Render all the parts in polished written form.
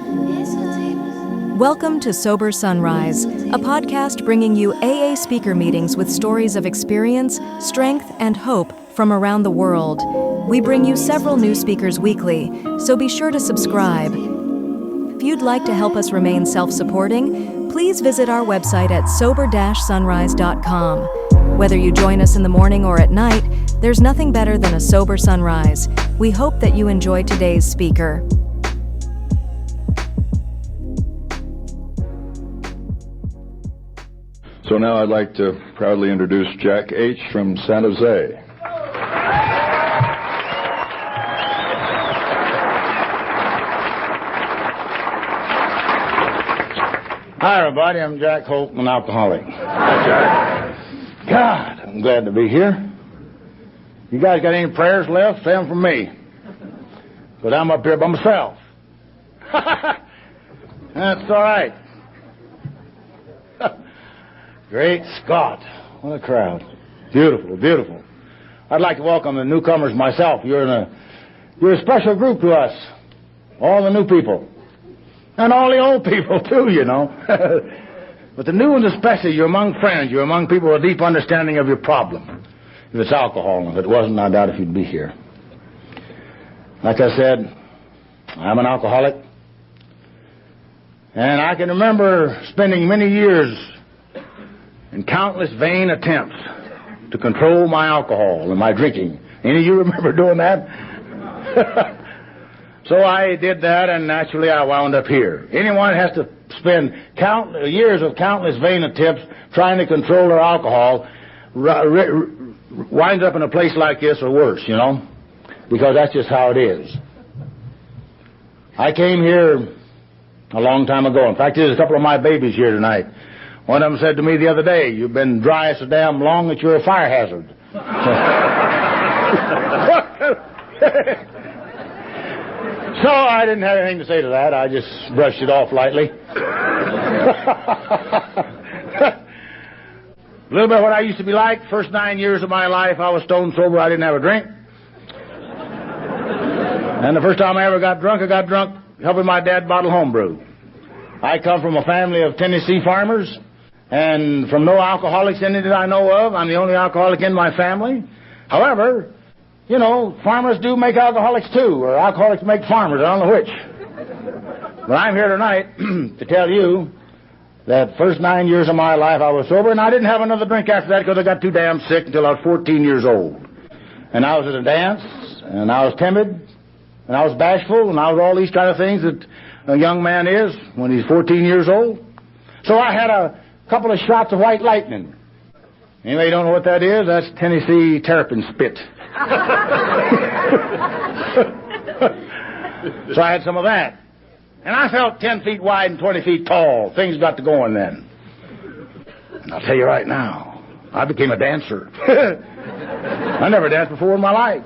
Welcome to Sober Sunrise, a podcast bringing you AA speaker meetings with stories of experience, strength, and hope from around the world. We bring you several new speakers weekly, so be sure to subscribe. If you'd like to help us remain self-supporting, please visit our website at sober-sunrise.com. Whether you join us in the morning or at night, there's nothing better than a sober sunrise. We hope that you enjoy today's speaker. So now I'd like to proudly introduce Jack H. from San Jose. Hi, everybody. I'm Jack Holt, an alcoholic. Hi, Jack. God, I'm glad to be here. You guys got any prayers left? Say them from me. But I'm up here by myself. That's all right. Great Scott. What a crowd. Beautiful, beautiful. I'd like to welcome the newcomers myself. You're a special group to us. All the new people. And all the old people, too, you know. But the new ones especially, you're among friends. You're among people with a deep understanding of your problem. If it's alcohol, and if it wasn't, I doubt if you'd be here. Like I said, I'm an alcoholic. And I can remember spending many years in countless vain attempts to control my alcohol and my drinking. Any of you remember doing that? So I did that, and naturally I wound up here. Anyone has to spend years of countless vain attempts trying to control their alcohol winds up in a place like this or worse, you know, because that's just how it is. I came here a long time ago. In fact, there's a couple of my babies here tonight. One of them said to me the other day, "You've been dry so damn long that you're a fire hazard." So I didn't have anything to say to that. I just brushed it off lightly. A little bit of what I used to be like. First 9 years of my life, I was stone sober. I didn't have a drink. And the first time I ever got drunk, I got drunk helping my dad bottle homebrew. I come from a family of Tennessee farmers, and from no alcoholics any that I know of. I'm the only alcoholic in my family. However, you know, farmers do make alcoholics too, or alcoholics make farmers. I don't know which. But I'm here tonight to tell you that first 9 years of my life I was sober, and I didn't have another drink after that because I got too damn sick until I was 14 years old. And I was at a dance, and I was timid, and I was bashful, and I was all these kind of things that a young man is when he's 14 years old. So I had a couple of shots of white lightning. Anybody don't know what that is? That's Tennessee terrapin spit. So I had some of that. And I felt 10 feet wide and 20 feet tall. Things got to going then. And I'll tell you right now, I became a dancer. I never danced before in my life.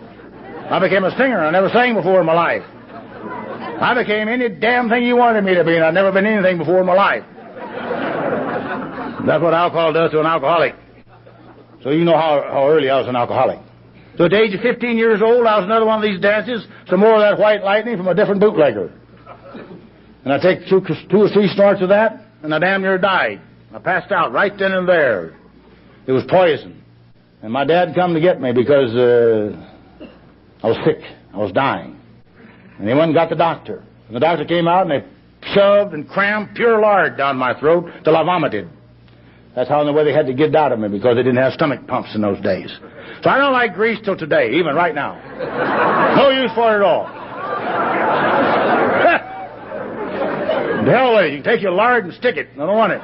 I became a singer. I never sang before in my life. I became any damn thing you wanted me to be, and I've never been anything before in my life. That's what alcohol does to an alcoholic. So you know how early I was an alcoholic. So at the age of 15 years old, I was another one of these dances, some more of that white lightning from a different bootlegger. And I take two or three snorts of that, and I damn near died. I passed out right then and there. It was poison. And my dad come to get me because I was sick. I was dying. And they went and got the doctor. And the doctor came out, and they shoved and crammed pure lard down my throat till I vomited. That's how in the way they had to get it out of me, because they didn't have stomach pumps in those days. So I don't like grease till today, even right now. No use for it at all. The hell with it. You can take your lard and stick it. I don't want it.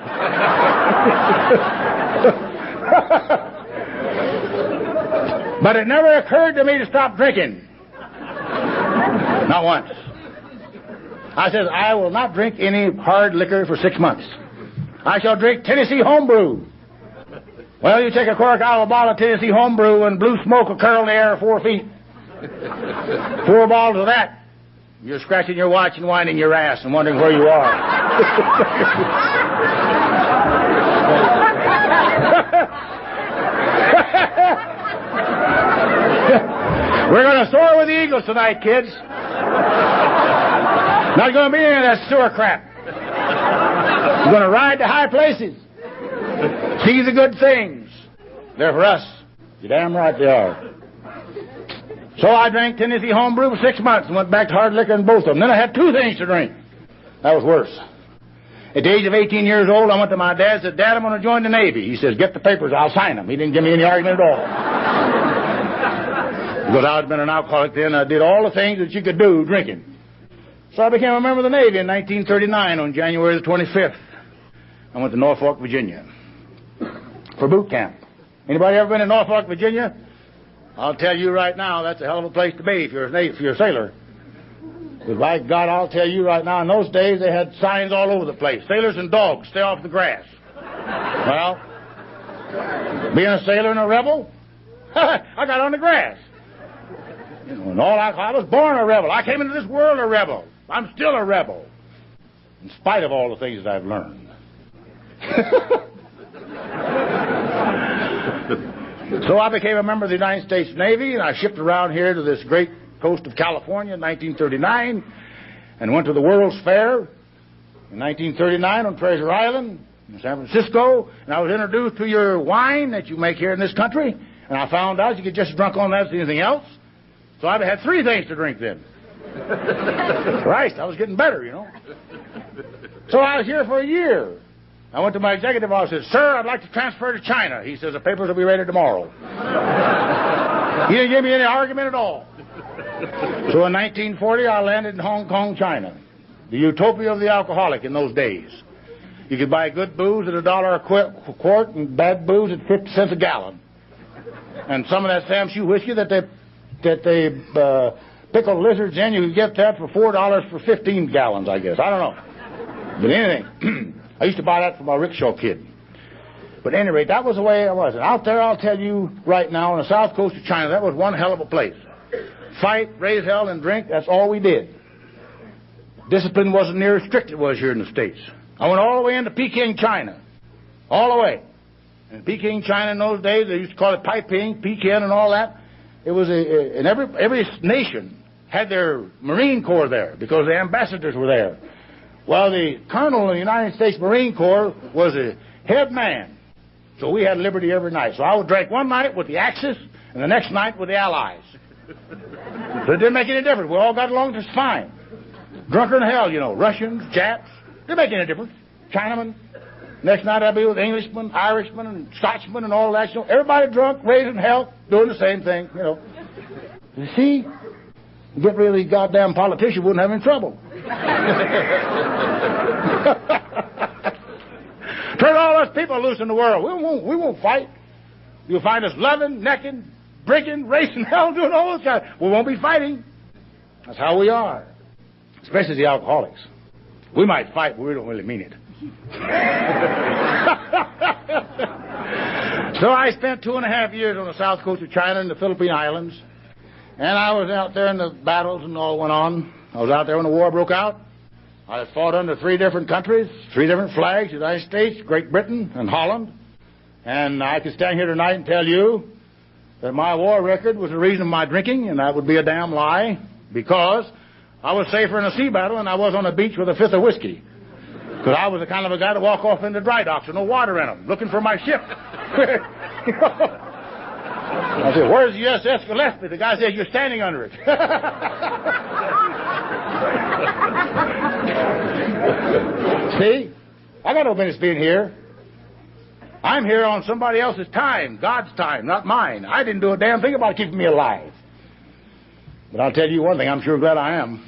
But it never occurred to me to stop drinking. Not once. I said, I will not drink any hard liquor for 6 months. I shall drink Tennessee homebrew. Well, you take a cork out of a bottle of Tennessee homebrew and blue smoke will curl in the air 4 feet. 4 bottles of that. You're scratching your watch and winding your ass and wondering where you are. We're going to soar with the eagles tonight, kids. Not going to be any of that sewer crap. You're going to ride to high places. See the good things. They're for us. You're damn right they are. So I drank Tennessee homebrew for 6 months and went back to hard liquor in both of them. Then I had 2 things to drink. That was worse. At the age of 18 years old, I went to my dad and said, Dad, I'm going to join the Navy. He says, get the papers, I'll sign them. He didn't give me any argument at all. Because I had been an alcoholic then, I did all the things that you could do drinking. So I became a member of the Navy in 1939 on January the 25th. I went to Norfolk, Virginia for boot camp. Anybody ever been to Norfolk, Virginia? I'll tell you right now, that's a hell of a place to be if you're a sailor. Because by God, I'll tell you right now, in those days they had signs all over the place. Sailors and dogs, stay off the grass. Well, being a sailor and a rebel, I got on the grass. You know, and I was born a rebel. I came into this world a rebel. I'm still a rebel, in spite of all the things that I've learned. So I became a member of the United States Navy, and I shipped around here to this great coast of California in 1939, and went to the World's Fair in 1939 on Treasure Island in San Francisco, and I was introduced to your wine that you make here in this country, and I found out you could just drink on that as anything else. So I had 3 things to drink then. Christ, I was getting better, you know. So I was here for a year. I went to my executive office and said, Sir, I'd like to transfer to China. He says, the papers will be ready tomorrow. He didn't give me any argument at all. So in 1940, I landed in Hong Kong, China. The utopia of the alcoholic in those days. You could buy good booze at $1 a quart and bad booze at 50 cents a gallon. And some of that Sam Shoe whiskey that they pickle lizards in, you could get that for $4 for 15 gallons, I guess. I don't know. But anything. I used to buy that for my rickshaw kid. But at any rate, that was the way it was. And out there, I'll tell you right now, on the south coast of China, that was one hell of a place. Fight, raise hell, and drink, that's all we did. Discipline wasn't near as strict as it was here in the States. I went all the way into Peking, China. All the way. And Peking, China, in those days, they used to call it Peking and all that. It was and every nation had their Marine Corps there because the ambassadors were there. Well, the colonel of the United States Marine Corps was a head man. So we had liberty every night. So I would drink one night with the Axis and the next night with the Allies. So it didn't make any difference. We all got along just fine. Drunker than hell, you know. Russians, Japs. Didn't make any difference. Chinamen. Next night I'd be with Englishmen, Irishmen, and Scotchmen and all that. You know, everybody drunk, raising hell, doing the same thing, you know. You see? Get rid of these goddamn politicians, wouldn't have any trouble. Turn all us people loose in the world. We won't fight. You'll find us loving, necking, drinking, racing hell, doing all this kind. We won't be fighting. That's how we are. Especially the alcoholics. We might fight, but we don't really mean it. So I spent 2.5 years on the south coast of China and the Philippine Islands. And I was out there in the battles and all went on. I was out there when the war broke out. I fought under 3 different countries, 3 different flags, the United States, Great Britain, and Holland. And I could stand here tonight and tell you that my war record was the reason of my drinking, and that would be a damn lie, because I was safer in a sea battle than I was on a beach with a 5th of whiskey. Because I was the kind of a guy to walk off into dry docks with no water in them, looking for my ship. You know? I said, where's the USS Gillespie? The guy says, you're standing under it. See? I got no business being here. I'm here on somebody else's time, God's time, not mine. I didn't do a damn thing about keeping me alive. But I'll tell you one thing, I'm sure glad I am.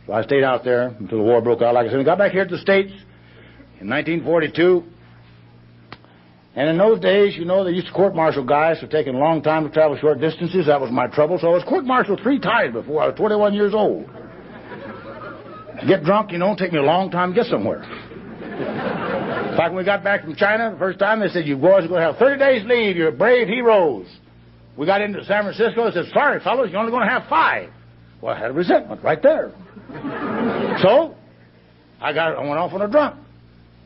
So I stayed out there until the war broke out, like I said, and got back here to the States in 1942. And in those days, you know, they used to court-martial guys for taking a long time to travel short distances. That was my trouble. So I was court-martialed 3 times before I was 21 years old. To get drunk, you know, take me a long time to get somewhere. In fact, when we got back from China the first time, they said, you boys are going to have 30 days leave. You're brave heroes. We got into San Francisco. They said, sorry, fellas, you're only going to have 5. Well, I had a resentment right there. So I went off on a drunk.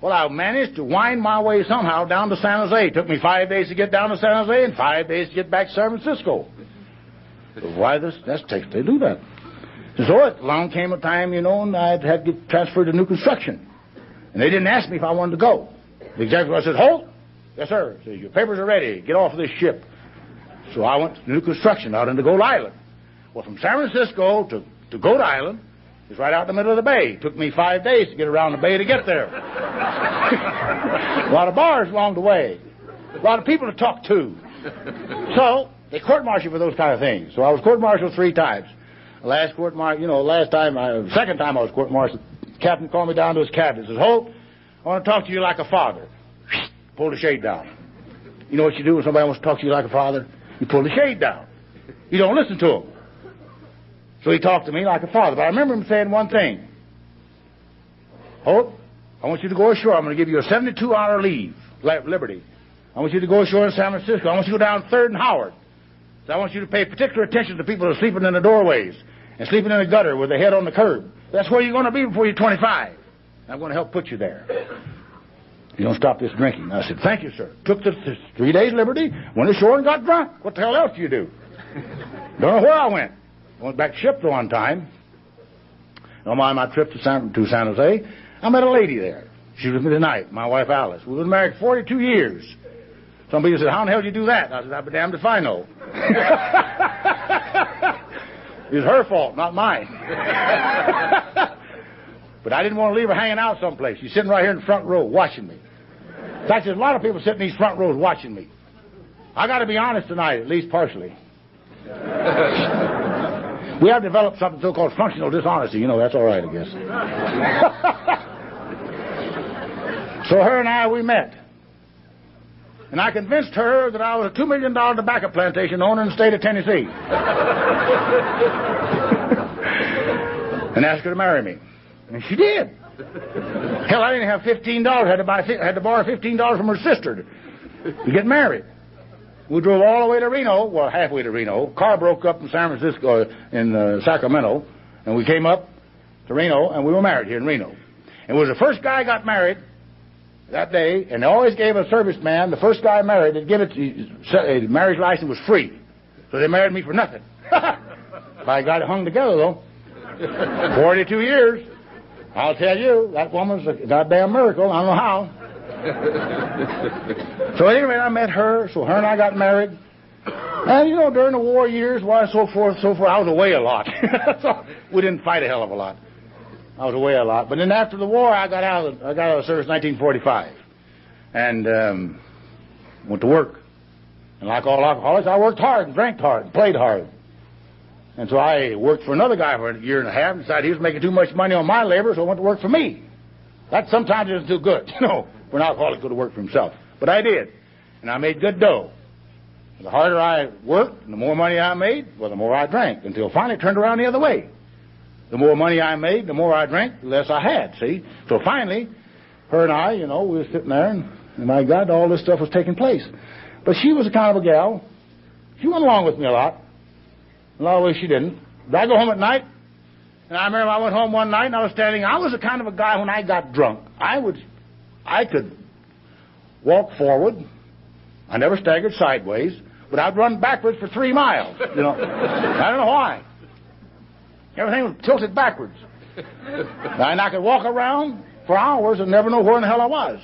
Well, I managed to wind my way somehow down to San Jose. It took me 5 days to get down to San Jose and 5 days to get back to San Francisco. Why that's takes they do that? So along came a time, and I had to get transferred to new construction. And they didn't ask me if I wanted to go. The executive said, Holt? Yes, sir. Said, your papers are ready. Get off of this ship. So I went to new construction out into Goat Island. Well, from San Francisco to Goat Island is right out in the middle of the bay. It took me 5 days to get around the bay to get there. A lot of bars along the way. A lot of people to talk to. So they court-martial for those kind of things. So I was court-martialed 3 times. The last court-martial, second time I was court-martialed, the captain called me down to his cabin. He says, Holt, I want to talk to you like a father. Pull the shade down. You know what you do when somebody wants to talk to you like a father? You pull the shade down. You don't listen to him. So he talked to me like a father. But I remember him saying one thing. Holt, I want you to go ashore. I'm going to give you a 72-hour leave, liberty. I want you to go ashore in San Francisco. I want you to go down 3rd and Howard. So I want you to pay particular attention to people who are sleeping in the doorways and sleeping in the gutter with their head on the curb. That's where you're going to be before you're 25. I'm going to help put you there. You don't stop this drinking. I said, thank you, sir. Took the 3 days liberty, went ashore and got drunk. What the hell else do you do? Don't know where I went. I went back to ship one time. On my trip to San Jose, I met a lady there. She was with me tonight, my wife Alice. We've been married 42 years. Some people said, how in the hell did you do that? I said, I'll be damned if I know. It's her fault, not mine. But I didn't want to leave her hanging out someplace. She's sitting right here in the front row watching me. In fact, there's a lot of people sitting in these front rows watching me. I got to be honest tonight, at least partially. We have developed something so-called functional dishonesty. That's all right, I guess. So her and I, we met. And I convinced her that I was a $2 million tobacco plantation owner in the state of Tennessee. And asked her to marry me. And she did. Hell, I didn't have $15. I had to borrow $15 from her sister to get married. We drove all the way to Reno, well, halfway to Reno. Car broke up in San Francisco, in Sacramento, and we came up to Reno, and we were married here in Reno. And it was the first guy I got married that day, and they always gave a serviceman, the first guy married, they'd give it, his marriage license was free. So they married me for nothing. I got it hung together, though. 42 years. I'll tell you, that woman's a goddamn miracle. I don't know how. So anyway, I met her, so her and I got married. And, during the war years, so forth, I was away a lot. So we didn't fight a hell of a lot. I was away a lot. But then after the war, I got out of the service in 1945. And went to work. And like all alcoholics, I worked hard and drank hard and played hard. And so I worked for another guy for a year and a half and decided he was making too much money on my labor, so I went to work for me. That sometimes isn't too good, for an alcoholic to go to work for himself. But I did. And I made good dough. The harder I worked, and the more money I made, well, the more I drank, until finally it turned around the other way. The more money I made, the more I drank, the less I had, see? So finally, her and I, we were sitting there, and my God, all this stuff was taking place. But she was a kind of a gal. She went along with me a lot. A lot of ways she didn't. But I go home at night, and I remember I went home one night, and I was the kind of a guy when I got drunk. I could walk forward. I never staggered sideways, but I'd run backwards for 3 miles, I don't know why. Everything was tilted backwards. And I could walk around for hours and never know where in the hell I was.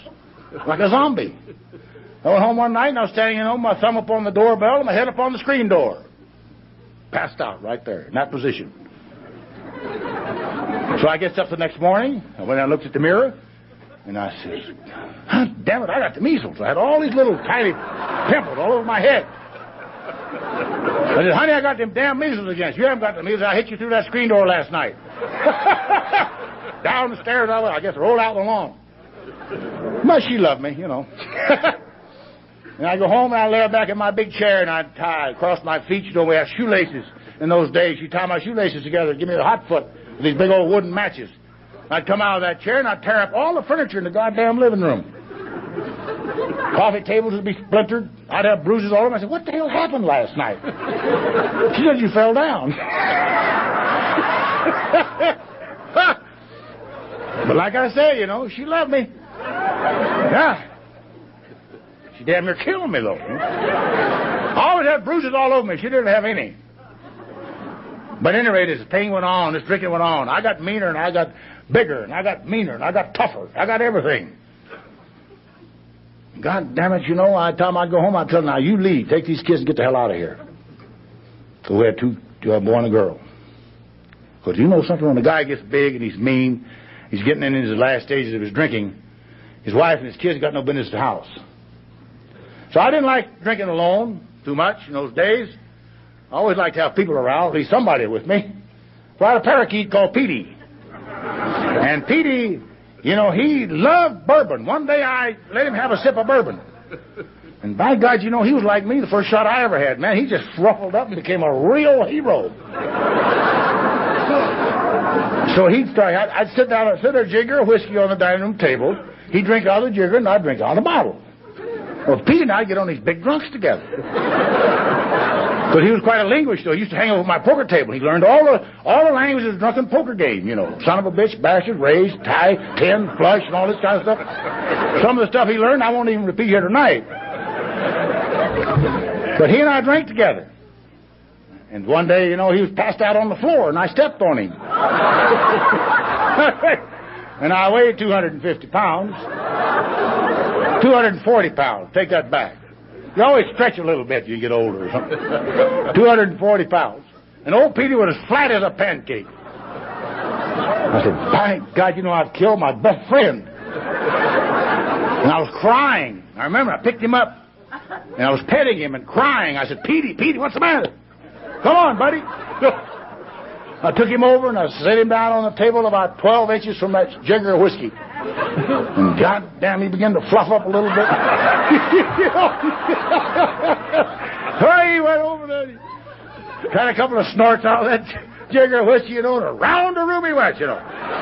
Like a zombie. I went home one night, and I was standing home, my thumb up on the doorbell and my head up on the screen door. Passed out right there, in that position. So I gets up the next morning, and when I looked at the mirror, and I says, damn it, I got the measles. I had all these little tiny pimples all over my head. I said, honey, I got them damn measles again. You haven't got the measles. I hit you through that screen door last night. Down the stairs, I guess, rolled out the lawn. But she loved me, And I go home and I lay back in my big chair and I'd tie across my feet. We had shoelaces in those days. She'd tie my shoelaces together and give me a hot foot with these big old wooden matches. I'd come out of that chair and I'd tear up all the furniture in the goddamn living room. Coffee tables would be splintered. I'd have bruises all over them. I said, what the hell happened last night? She said, you fell down. But like I say, she loved me. Yeah. She damn near killed me, though. I always had bruises all over me. She didn't have any. But at any rate, as the thing went on, this drinking went on, I got meaner and I got bigger and I got meaner and I got tougher. I got everything. God damn it, I tell them I'd go home, I'd tell them, now you leave, take these kids and get the hell out of here. So we had two, a boy and a girl. Because you know something, when a guy gets big and he's mean, he's getting in his last stages of his drinking, his wife and his kids got no business at the house. So I didn't like drinking alone too much in those days. I always liked to have people around, at least somebody with me. So I had a parakeet called Petey. And Petey, he loved bourbon. One day I let him have a sip of bourbon. And by God, he was like me the first shot I ever had. Man, he just ruffled up and became a real hero. So he'd start, I'd sit there, a jigger of whiskey on the dining room table. He'd drink out of the jigger and I'd drink out of the bottle. Well, Pete and I'd get on these big drunks together. But he was quite a linguist, though. He used to hang over my poker table. He learned all the languages of the drunken poker game, Son of a bitch, bastard, raise, tie, 10, flush, and all this kind of stuff. Some of the stuff he learned I won't even repeat here tonight. But he and I drank together. And one day, he was passed out on the floor, and I stepped on him. And I weighed 250 pounds. 240 pounds. Take that back. You always stretch a little bit as you get older or something. 240 pounds. And old Petey was as flat as a pancake. I said, by God, I've killed my best friend. And I was crying. I remember I picked him up, and I was petting him and crying. I said, Petey, what's the matter? Come on, buddy. I took him over and I set him down on the table about 12 inches from that jigger of whiskey. And goddamn, he began to fluff up a little bit. So he went over there, had a couple of snorts out of that jigger of whiskey, and around the room he went,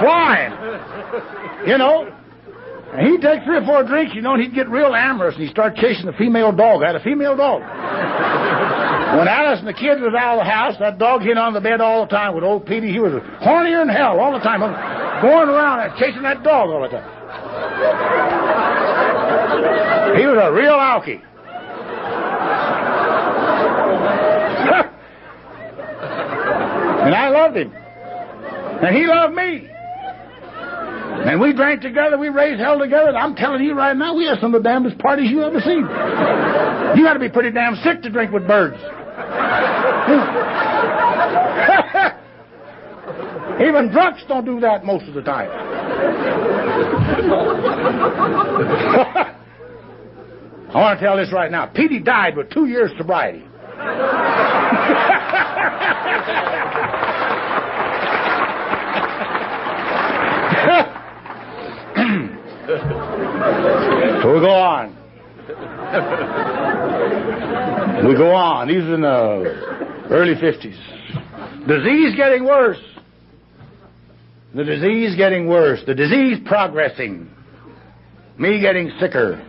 flying. And he'd take 3 or 4 drinks, and he'd get real amorous, and he'd start chasing the female dog. I had a female dog. When Alice and the kids was out of the house, that dog hit on the bed all the time with old Petey. He was hornier than hell all the time, going around and chasing that dog all the time. He was a real alky. And I loved him. And he loved me. And we drank together, we raised hell together, and I'm telling you right now, we had some of the damnedest parties you ever seen. You got to be pretty damn sick to drink with birds. Even drunks don't do that most of the time. I want to tell this right now. Petey died with 2 years sobriety. So we go on. These are in the early 50s. Disease getting worse. The disease getting worse. The disease progressing. Me getting sicker.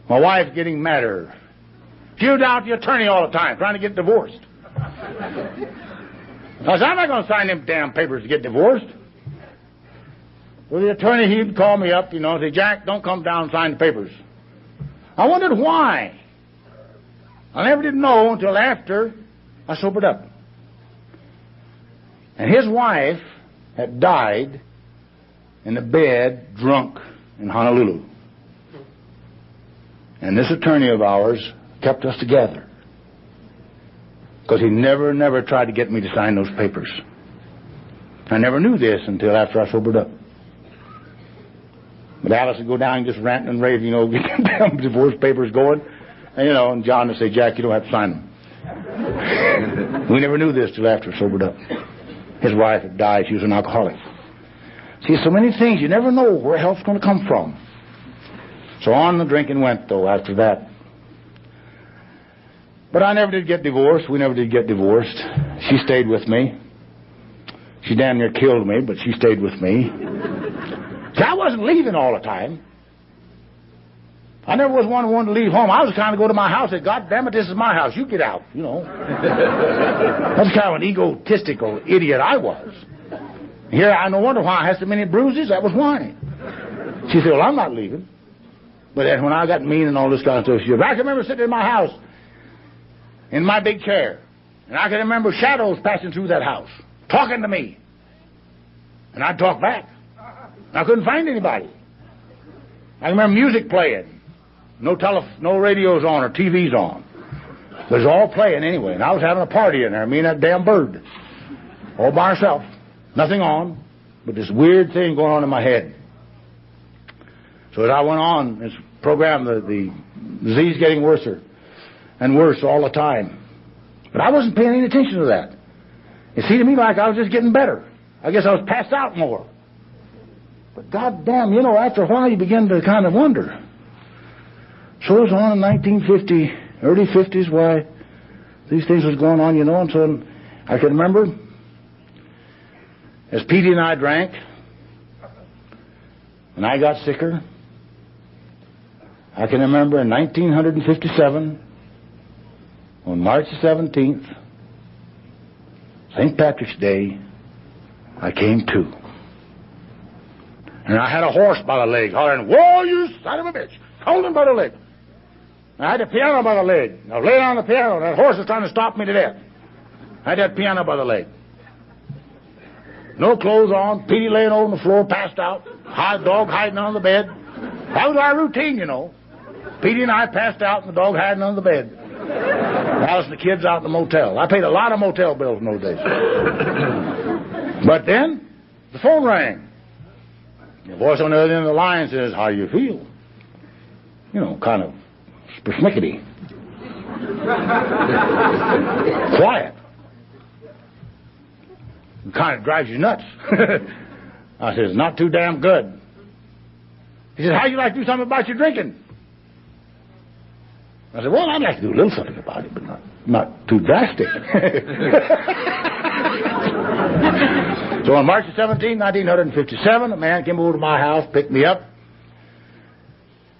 My wife getting madder. She was out to the attorney all the time, trying to get divorced. I said, I'm not going to sign them damn papers to get divorced. So the attorney, he'd call me up, and say, Jack, don't come down and sign the papers. I wondered why. I never did know until after I sobered up. And his wife had died in the bed, drunk, in Honolulu. And this attorney of ours kept us together. Because he never tried to get me to sign those papers. I never knew this until after I sobered up. But Alice would go down and just rant and rave, get the damn divorce papers going. And John would say, Jack, you don't have to sign them. We never knew this till after I sobered up. His wife had died. She was an alcoholic. See, so many things. You never know where health's going to come from. So on the drinking went, though, after that. But I never did get divorced. We never did get divorced. She stayed with me. She damn near killed me, but she stayed with me. See, I wasn't leaving all the time. I never was one who wanted to leave home. I was kind of go to my house and say, God damn it, this is my house. You get out, That's kind of an egotistical idiot I was. Here, I no wonder why I had so many bruises. That was why. She said, well, I'm not leaving. But then when I got mean and all this kind of stuff, she said, I can remember sitting in my house in my big chair. And I can remember shadows passing through that house, talking to me. And I'd talk back. I couldn't find anybody. I remember music playing. No radios on or TVs on. It was all playing anyway. And I was having a party in there, me and that damn bird. All by myself. Nothing on, but this weird thing going on in my head. So as I went on, this program, the disease getting worse and worse all the time. But I wasn't paying any attention to that. It seemed to me like I was just getting better. I guess I was passed out more. But goddamn, after a while you begin to kind of wonder. So it was on in 1950, early 50s, why these things was going on, and so I can remember as Petey and I drank, and I got sicker. I can remember in 1957, on March the 17th, St. Patrick's Day, I came to. And I had a horse by the leg, hollering, "Whoa, you son of a bitch!" Hold him by the leg. I had the piano by the leg. I was laying on the piano, and that horse was trying to stop me to death. I had that piano by the leg. No clothes on, Petey laying over on the floor, passed out, dog hiding on the bed. That was our routine, Petey and I passed out, and the dog hiding on the bed. Alice and the kids out in the motel. I paid a lot of motel bills in those days. But then, the phone rang. The voice on the other end of the line says, "How you feel?" Kind of persnickety. Quiet. It kind of drives you nuts. I says, "Not too damn good." He says, "How'd you like to do something about your drinking?" I said, "Well, I'd like to do a little something about it, but not too drastic." So on March 17, 1957, a man came over to my house, picked me up,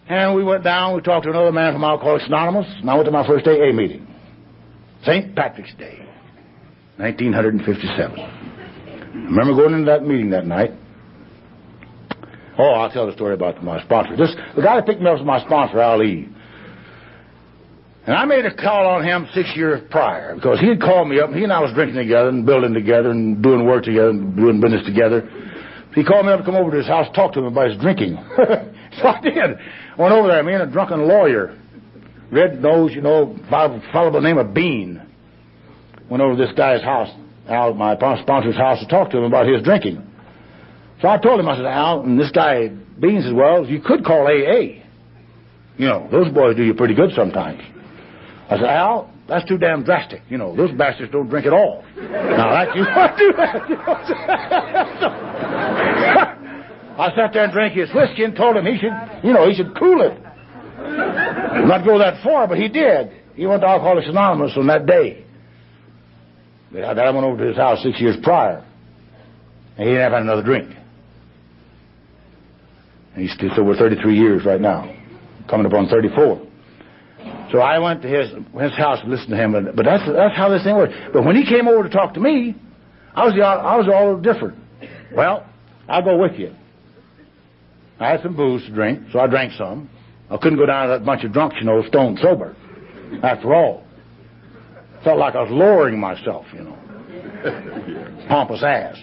and we went down. We talked to another man from Alcoholics Anonymous, and I went to my first AA meeting. St. Patrick's Day, 1957. I remember going into that meeting that night. Oh, I'll tell the story about my sponsor. The guy that picked me up was my sponsor, Ali. And I made a call on him 6 years prior, because he had called me up, and he and I was drinking together and building together and doing work together and doing business together. He called me up to come over to his house, talk to him about his drinking. So I did. Went over there, me and a drunken lawyer, red nose, fellow by the name of Bean. Went over to this guy's house, Al, my sponsor's house, to talk to him about his drinking. So I told him, I said, "Al," and this guy, Bean, says, "Well, you could call AA. Those boys do you pretty good sometimes." I said, "Al, that's too damn drastic. Those bastards don't drink at all. Now, that you want to do that." I sat there and drank his whiskey and told him he should cool it. Not go that far, but he did. He went to Alcoholics Anonymous on that day. I went over to his house 6 years prior, and he didn't have had another drink. And he's still over 33 years right now, coming up on 34. So I went to his house and listened to him, but that's how this thing works. But when he came over to talk to me, I was all different. "Well, I'll go with you." I had some booze to drink, so I drank some. I couldn't go down to that bunch of drunks, stone sober. After all, felt like I was lowering myself, pompous ass.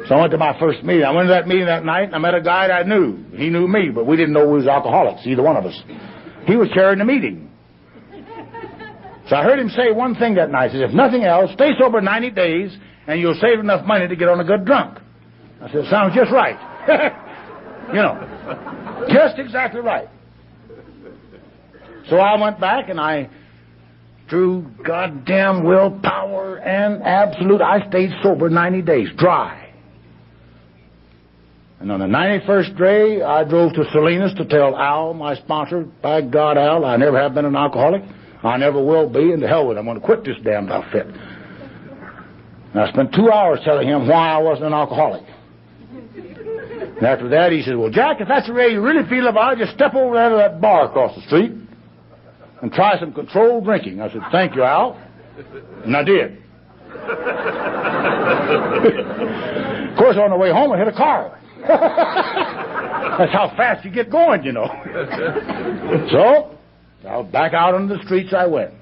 So I went to my first meeting. I went to that meeting that night, and I met a guy that I knew. He knew me, but we didn't know we was alcoholics, either one of us. He was chairing the meeting. So I heard him say one thing that night. He said, "If nothing else, stay sober 90 days, and you'll save enough money to get on a good drunk." I said, "Sounds just right." Just exactly right. So I went back, and through goddamn willpower and absolute, I stayed sober 90 days, dry. And on the 91st day, I drove to Salinas to tell Al, my sponsor, "By God, Al, I never have been an alcoholic. I never will be, and to hell with it. I'm going to quit this damn outfit." And I spent 2 hours telling him why I wasn't an alcoholic. And after that, he said, "Well, Jack, if that's the way you really feel about it, just step over there to that bar across the street and try some controlled drinking." I said, "Thank you, Al." And I did. Of course, on the way home, I hit a car. That's how fast you get going, So, back out on the streets I went.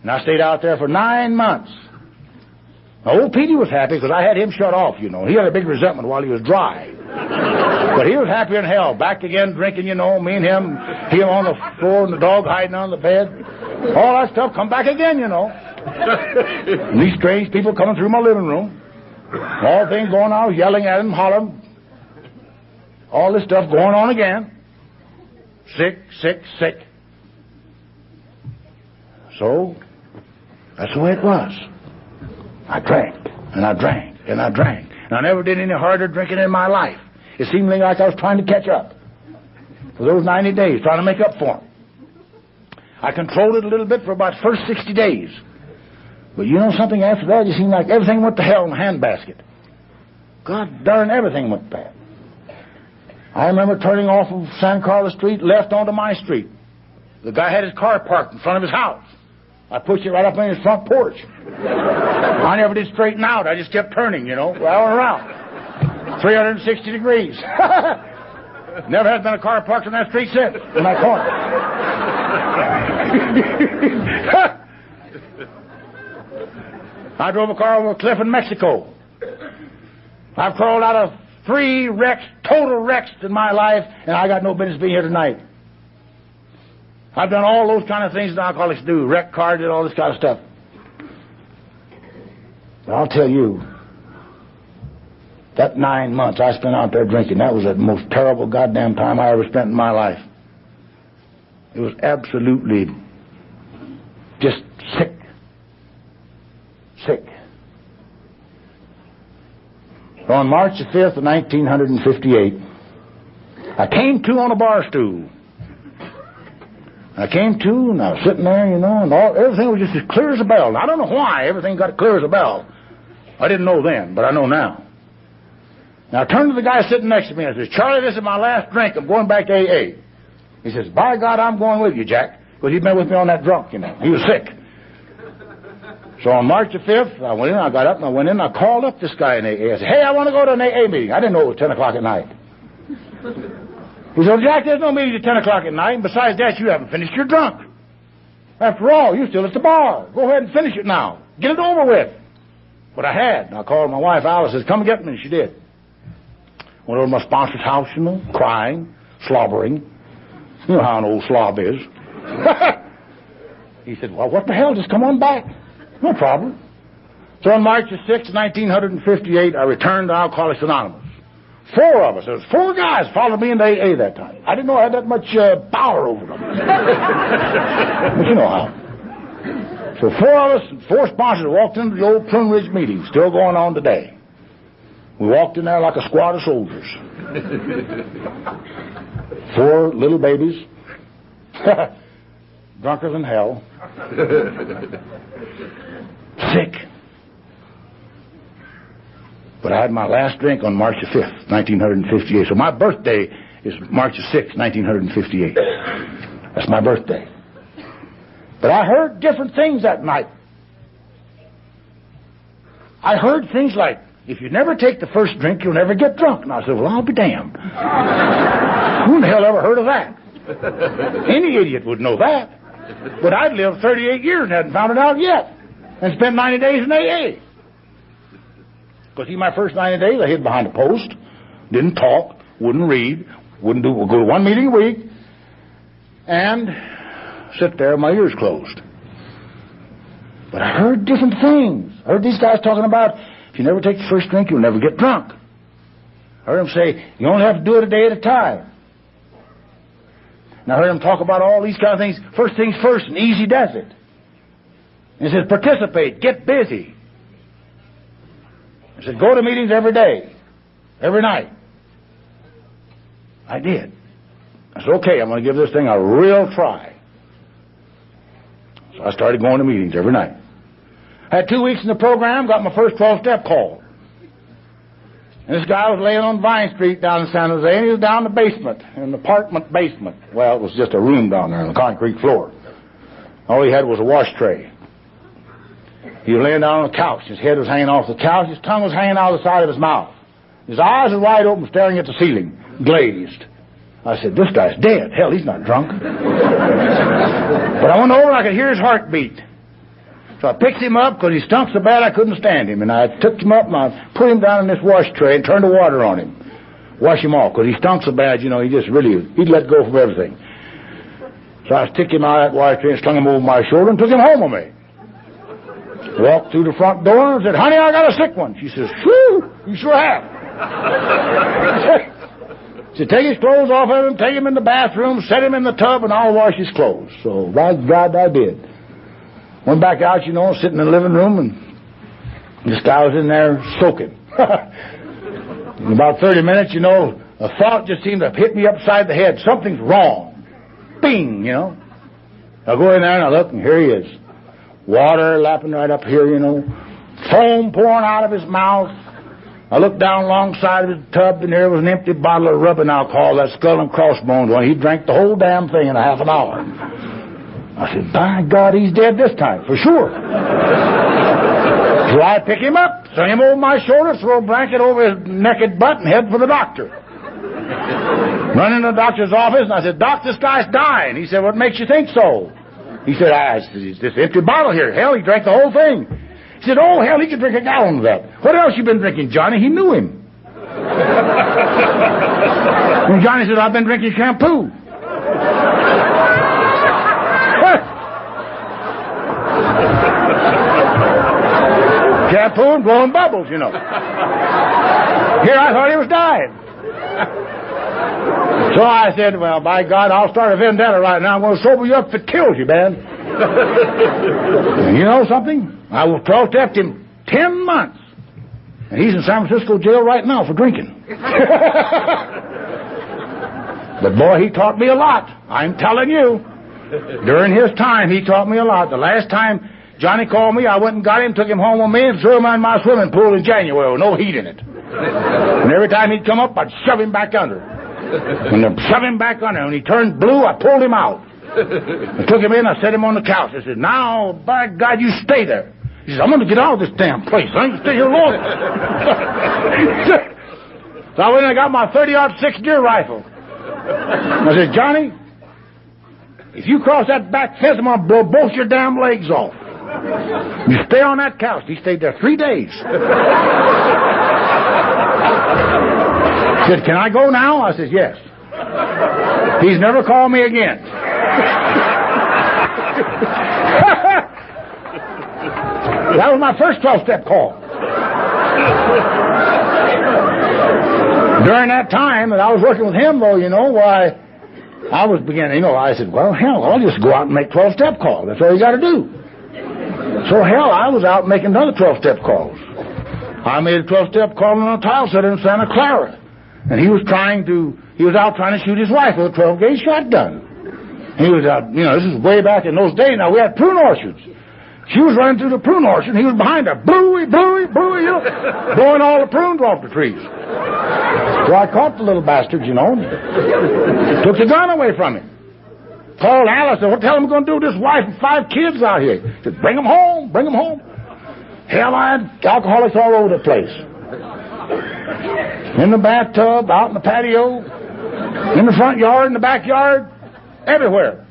And I stayed out there for 9 months. Now, old Petey was happy because I had him shut off, you know. He had a big resentment while he was dry. But he was happier than hell. Back again drinking, you know, me and him on the floor and the dog hiding on the bed. All that stuff come back again, you know. And these strange people coming through my living room. All things going on, I was yelling at them, hollering. All this stuff going on again. Sick, sick, sick. So, that's the way it was. I drank, and I drank, and I drank. And I never did any harder drinking in my life. It seemed like I was trying to catch up. For those 90 days, trying to make up for them. I controlled it a little bit for about the first 60 days. But you know something, after that, it seemed like everything went to hell in the handbasket. God darn, everything went bad. I remember turning off of San Carlos Street, left onto my street. The guy had his car parked in front of his house. I pushed it right up on his front porch. I never did straighten out. I just kept turning, you know, round and around. 360 degrees. Never has been a car parked on that street since, in that corner. I drove a car over a cliff in Mexico. I've crawled out of 3 wrecks, total wrecks in my life, and I got no business being here tonight. I've done all those kind of things that alcoholics do. Wrecked car, did all this kind of stuff. But I'll tell you, that 9 months I spent out there drinking, that was the most terrible goddamn time I ever spent in my life. It was absolutely just sick. Sick. So on March the 5th of 1958, I came to on a bar stool. I came to, and I was sitting there, you know, and everything was just as clear as a bell. Now, I don't know why everything got clear as a bell. I didn't know then, but I know now. Now, I turned to the guy sitting next to me, and I said, Charlie, this is my last drink. I'm going back to AA. He says, by God, I'm going with you, Jack, because he'd been with me on that drunk, you know. He was sick. So on March the 5th, I went in, I got up, and I went in, and I called up this guy in AA. I said, hey, I want to go to an AA meeting. I didn't know it was 10 o'clock at night. He said, Jack, there's no meeting at 10 o'clock at night, and besides that, you haven't finished your drunk. After all, you're still at the bar. Go ahead and finish it now. Get it over with. But I had. And I called my wife, Alice, says, come and get me, and she did. Went over to my sponsor's house, you know, crying, slobbering. You know how an old slob is. He said, well, what the hell, just come on back. No problem. So on March the 6th, 1958, I returned to Alcoholics Anonymous. 4 of us, there was 4 guys followed me into AA that time. I didn't know I had that much power over them. But you know how. So 4 of us and 4 sponsors walked into the old Plum Ridge meeting, still going on today. We walked in there like a squad of soldiers. 4 little babies, drunker than hell, sick. But I had my last drink on March the 5th, 1958. So my birthday is March the 6th, 1958. That's my birthday. But I heard different things that night. I heard things like, if you never take the first drink, you'll never get drunk. And I said, well, I'll be damned. Who in the hell ever heard of that? Any idiot would know that. But I'd lived 38 years and hadn't found it out yet. And spent 90 days in AA. Because see, my first 90 days, I hid behind a post, didn't talk, wouldn't read, go to 1 meeting a week, and sit there with my ears closed. But I heard different things. I heard these guys talking about, if you never take the first drink, you'll never get drunk. I heard them say, you only have to do it a day at a time. And I heard them talk about all these kind of things. First things first, and easy does it. And it says, participate, get busy. I said, go to meetings every day, every night. I did. I said, okay, I'm going to give this thing a real try. So I started going to meetings every night. Had 2 weeks in the program, got my first 12-step call. And this guy was laying on Vine Street down in San Jose, and he was down in the basement, in an apartment basement. Well, it was just a room down there on the concrete floor. All he had was a wash tray. He was laying down on the couch. His head was hanging off the couch. His tongue was hanging out of the side of his mouth. His eyes were wide open, staring at the ceiling, glazed. I said, this guy's dead. Hell, he's not drunk. But I went over and I could hear his heartbeat. So I picked him up because he stunk so bad I couldn't stand him. And I took him up and I put him down in this wash tray and turned the water on him. Wash him off because he stunk so bad, you know, he'd let go from everything. So I took him out of that wash tray and slung him over my shoulder and took him home with me. Walked through the front door and said, "Honey, I got a sick one." She says, "Whew, you sure have." She said, "Take his clothes off of him, take him in the bathroom, set him in the tub, and I'll wash his clothes." So, by God, I did. Went back out, you know, sitting in the living room, and this guy was in there soaking. In about 30 minutes, you know, a thought just seemed to hit me upside the head. Something's wrong. Bing, you know. I go in there and I look, and here he is. Water lapping right up here, you know. Foam pouring out of his mouth. I looked down alongside of his tub, and there was an empty bottle of rubbing alcohol, that Skull and Crossbones one. He drank the whole damn thing in a half an hour. I said, "By God, he's dead this time, for sure." So I pick him up, throw him over my shoulder, throw a blanket over his naked butt, and head for the doctor. Run into the doctor's office, and I said, "Doc, this guy's dying." He said, "What makes you think so?" He said, "It's this empty bottle here. Hell, he drank the whole thing." He said, "Oh, hell, he could drink a gallon of that." "What else you been drinking, Johnny?" He knew him. And Johnny said, "I've been drinking shampoo." Shampoo and blowing bubbles, you know. Here I thought he was dying. So I said, "Well, by God, I'll start a vendetta right now. I'm going to sober you up if it kills you, man." And you know something? I will protest him 10 months. And he's in San Francisco jail right now for drinking. But boy, he taught me a lot. I'm telling you. During his time, he taught me a lot. The last time Johnny called me, I went and got him, took him home with me, and threw him in my swimming pool in January with no heat in it. And every time he'd come up, I'd shove him back under. And I'd shove him back under. When he turned blue, I pulled him out. I took him in, I set him on the couch. I said, "Now, by God, you stay there." He said, "I'm going to get out of this damn place. I ain't stay here long." So I went and I got my 30-06 deer rifle. I said, "Johnny, if you cross that back fence, I'm going to blow both your damn legs off. You stay on that couch." He stayed there 3 days. He said, "Can I go now?" I said, "Yes." He's never called me again. That was my first 12-step call. During that time that I was working with him, though, you know, why, I was beginning, you know, I said, "Well, hell, I'll just go out and make 12-step calls. That's all you got to do." So, hell, I was out making another 12-step calls. I made a 12-step call on a tile setter in Santa Clara. And he was out trying to shoot his wife with a 12-gauge shotgun. He was out, you know, this is way back in those days. Now, we had prune orchards. She was running through the prune orchard, and he was behind her. Bluey, bluey, bluey, you know, blowing all the prunes off the trees. So I caught the little bastard, you know, and took the gun away from him. Called Alice, said, "What the hell am I going to do with this wife and 5 kids out here?" He said, "Bring them home, bring them home." Hell, I had alcoholics all over the place. In the bathtub, out in the patio, in the front yard, in the backyard, everywhere.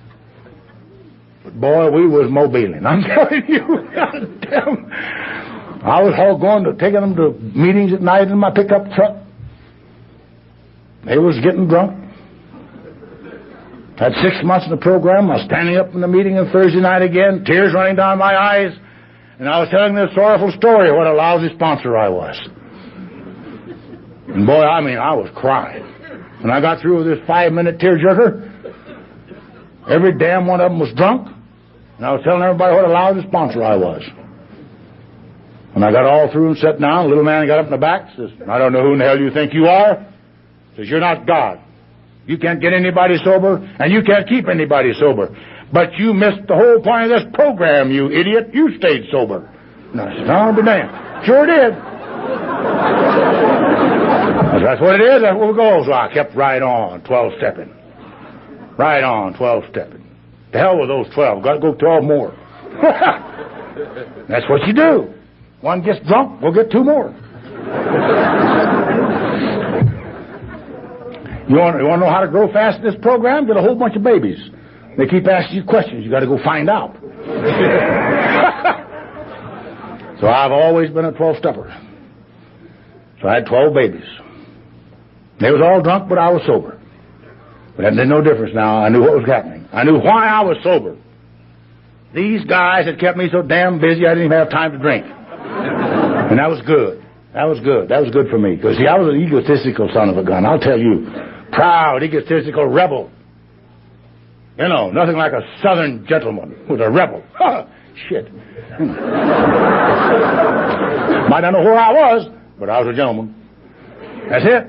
But boy, we was mobiling. I'm telling you, goddamn. I was all going to taking them to meetings at night in my pickup truck. They was getting drunk. Had 6 months in the program. I was standing up in the meeting on Thursday night again, tears running down my eyes, and I was telling this sorrowful story of what a lousy sponsor I was. And boy, I mean, I was crying. When I got through with this 5-minute tearjerker, every damn one of them was drunk, and I was telling everybody what a lousy sponsor I was. When I got all through and sat down, the little man got up in the back and says, "I don't know who in the hell you think you are." Says, "You're not God. You can't get anybody sober, and you can't keep anybody sober. But you missed the whole point of this program, you idiot. You stayed sober." And I said, "I'll be damned. Sure did." That's what it is. That's where we go. So I kept right on, 12-stepping. Right on, 12-stepping. The hell with those 12. Got to go 12 more. That's what you do. One gets drunk, we'll get 2 more. You want to know how to grow fast in this program? Get a whole bunch of babies. They keep asking you questions. You got to go find out. So I've always been a 12-stepper. So I had 12 babies. They was all drunk, but I was sober. But that made no difference now. I knew what was happening. I knew why I was sober. These guys had kept me so damn busy I didn't even have time to drink. And that was good. That was good. That was good for me. Because, see, I was an egotistical son of a gun. I'll tell you. Proud, egotistical rebel. You know, nothing like a southern gentleman who's a rebel. Shit. Might not know where I was, but I was a gentleman. That's it.